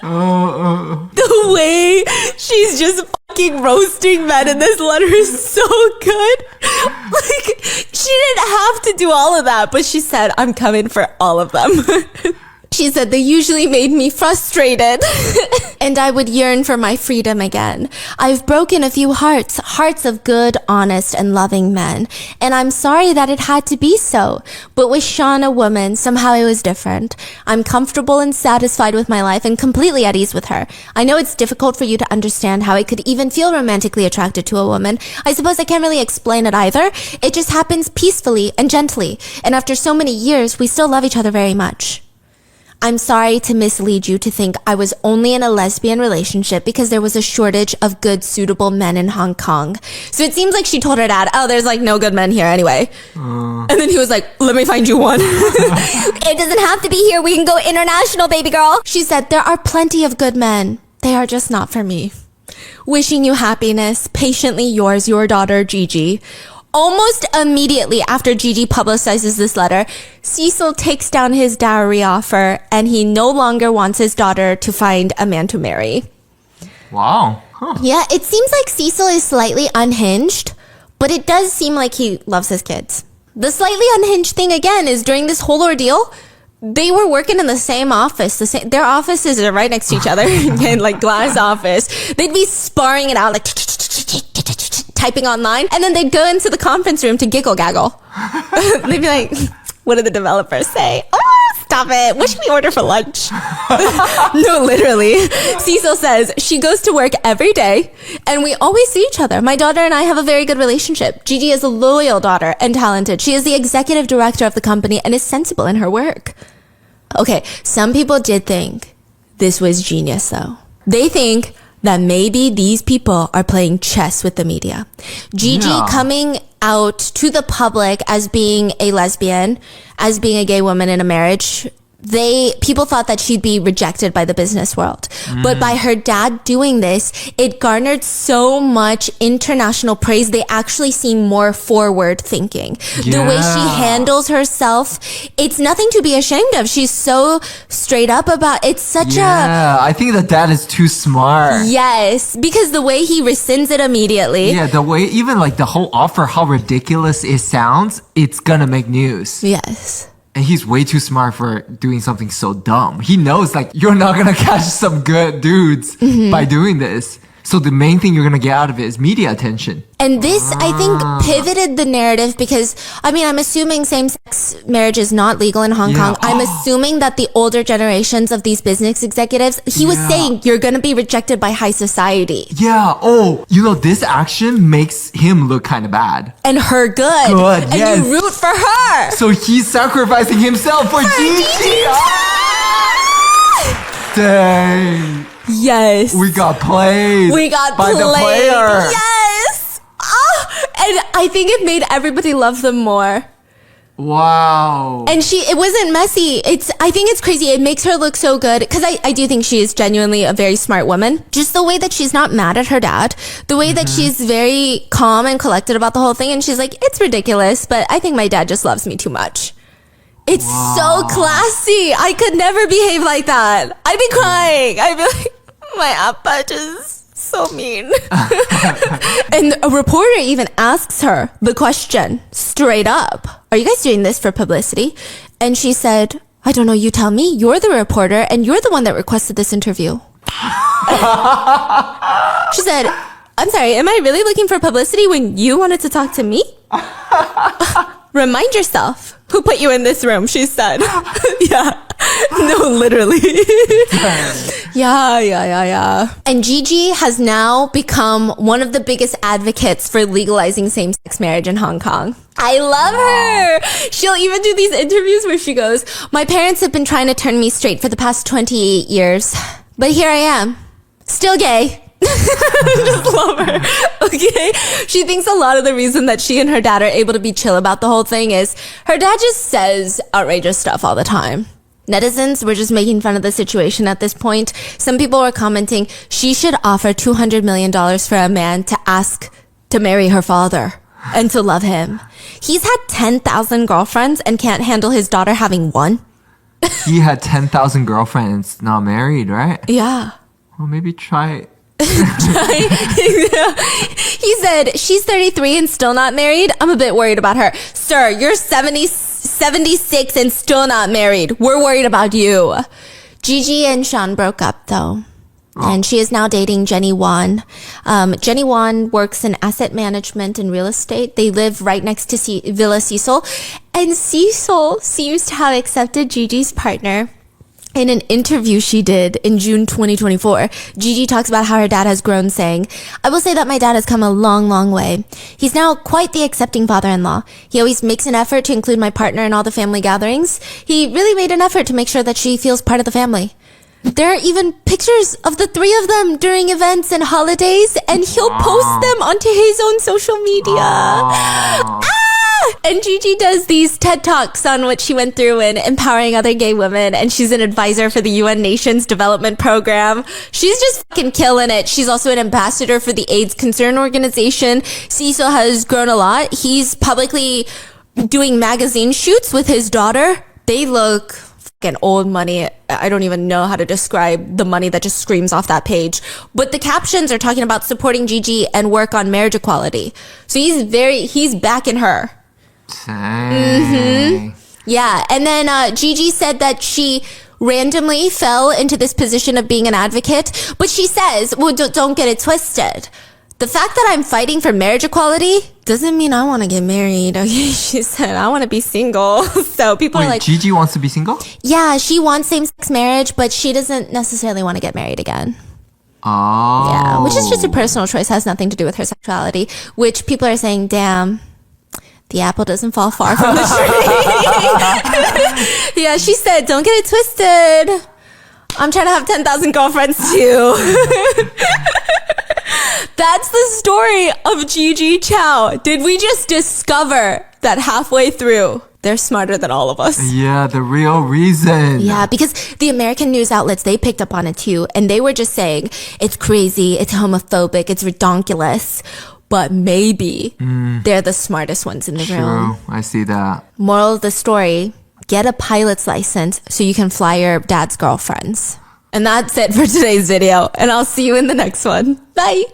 The way she's just fucking roasting men in this letter is so good. Like, she didn't have to do all of that, but she said, I'm coming for all of them. She said, they usually made me frustrated and I would yearn for my freedom again. I've broken a few hearts of good, honest, and loving men. And I'm sorry that it had to be so. But with Sean, a woman, somehow it was different. I'm comfortable and satisfied with my life and completely at ease with her. I know it's difficult for you to understand how I could even feel romantically attracted to a woman. I suppose I can't really explain it either. It just happens peacefully and gently. And after so many years, we still love each other very much. I'm sorry to mislead you to think I was only in a lesbian relationship because there was a shortage of good, suitable men in Hong Kong. So it seems like she told her dad, oh, there's like no good men here anyway. And then he was like, let me find you one. It doesn't have to be here. We can go international, baby girl. She said, there are plenty of good men. They are just not for me. Wishing you happiness. Patiently yours, your daughter, Gigi. Almost immediately after Gigi publicizes this letter, Cecil takes down his dowry offer and he no longer wants his daughter to find a man to marry. Wow. Huh. Yeah, it seems like Cecil is slightly unhinged, but it does seem like he loves his kids. The slightly unhinged thing again is during this whole ordeal, they were working in the same office. Their offices are right next to each other, in like glass office. They'd be sparring it out like typing online, and then they'd go into the conference room to giggle gaggle. They'd be like, what did the developers say? Oh, stop it. What should we order for lunch? No, literally. Cecil says, she goes to work every day and we always see each other. My daughter and I have a very good relationship. Gigi is a loyal daughter and talented. She is the executive director of the company and is sensible in her work. Okay, some people did think this was genius though. They think that maybe these people are playing chess with the media. Gigi coming out to the public as being a lesbian, as being a gay woman in a marriage, people thought that she'd be rejected by the business world. But by her dad doing this, it garnered so much international praise. They actually seem more forward thinking. The way she handles herself, it's nothing to be ashamed of. She's so straight up about it's such I think the dad is too smart. Yes, because the way he rescinds it immediately. Yeah, the way even like the whole offer, how ridiculous it sounds, it's gonna make news. Yes. And he's way too smart for doing something so dumb. He knows like you're not gonna catch some good dudes by doing this. So the main thing you're gonna get out of it is media attention. And this, I think, pivoted the narrative because, I mean, I'm assuming same-sex marriage is not legal in Hong Kong. I'm assuming that the older generations of these business executives, he was saying you're gonna be rejected by high society. Yeah, you know, this action makes him look kind of bad. And her good. And you root for her. So he's sacrificing himself for Gigi. Dang. Yes. We got played. We got by played. the player. Yes. And I think it made everybody love them more. Wow. And it wasn't messy. I think it's crazy. It makes her look so good because I do think she is genuinely a very smart woman. Just the way that she's not mad at her dad, the way that she's very calm and collected about the whole thing. And she's like, it's ridiculous, but I think my dad just loves me too much. It's so classy. I could never behave like that. I'd be crying. I'd be like, my appa just so mean. And a reporter even asks her the question straight up. Are you guys doing this for publicity? And she said, I don't know, you tell me. You're the reporter and you're the one that requested this interview. She said, I'm sorry, am I really looking for publicity when you wanted to talk to me? Remind yourself who put you in this room, she said. Yeah. No, literally. Yeah. And Gigi has now become one of the biggest advocates for legalizing same-sex marriage in Hong Kong. I love her. She'll even do these interviews where she goes, my parents have been trying to turn me straight for the past 28 years. But here I am, still gay. Just love her. Okay. She thinks a lot of the reason that she and her dad are able to be chill about the whole thing is her dad just says outrageous stuff all the time. Netizens were just making fun of the situation at this point. Some people were commenting she should offer $200 million for a man to ask to marry her father and to love him. He's had 10,000 girlfriends and can't handle his daughter having one. He had 10,000 girlfriends, not married, right? Yeah. Well, maybe try He said, she's 33 and still not married. I'm a bit worried about her. Sir, you're 76 and still not married. We're worried about you. Gigi and Sean broke up though. And she is now dating Jenny Wan. Jenny Wan works in asset management and real estate. They live right next to Villa Cecil. And Cecil seems to have accepted Gigi's partner. In an interview she did in June 2024, Gigi talks about how her dad has grown, saying, I will say that my dad has come a long, long way. He's now quite the accepting father-in-law. He always makes an effort to include my partner in all the family gatherings. He really made an effort to make sure that she feels part of the family. There are even pictures of the three of them during events and holidays, and he'll post them onto his own social media. And Gigi does these TED Talks on what she went through in empowering other gay women, and she's an advisor for the UN Nations Development Program. She's just fucking killing it. She's also an ambassador for the AIDS Concern Organization. Cecil has grown a lot. He's publicly doing magazine shoots with his daughter. They look fucking old money. I don't even know how to describe the money that just screams off that page. But the captions are talking about supporting Gigi and work on marriage equality. So he's backing her. Yeah. And then Gigi said that she randomly fell into this position of being an advocate, but she says, well, don't get it twisted. The fact that I'm fighting for marriage equality doesn't mean I want to get married. Okay, she said, I want to be single. So people are like, Gigi wants to be single? Yeah, she wants same-sex marriage, but she doesn't necessarily want to get married again. Oh. Yeah, which is just a personal choice, has nothing to do with her sexuality, which people are saying, damn, The apple doesn't fall far from the tree. Yeah, she said, don't get it twisted. I'm trying to have 10,000 girlfriends too. That's the story of Gigi Chow. Did we just discover that halfway through, they're smarter than all of us? Yeah, the real reason. Yeah, because the American news outlets, they picked up on it too. And they were just saying, it's crazy, it's homophobic, it's redonkulous. But maybe they're the smartest ones in the room. True, I see that. Moral of the story, get a pilot's license so you can fly your dad's girlfriends. And that's it for today's video. And I'll see you in the next one. Bye.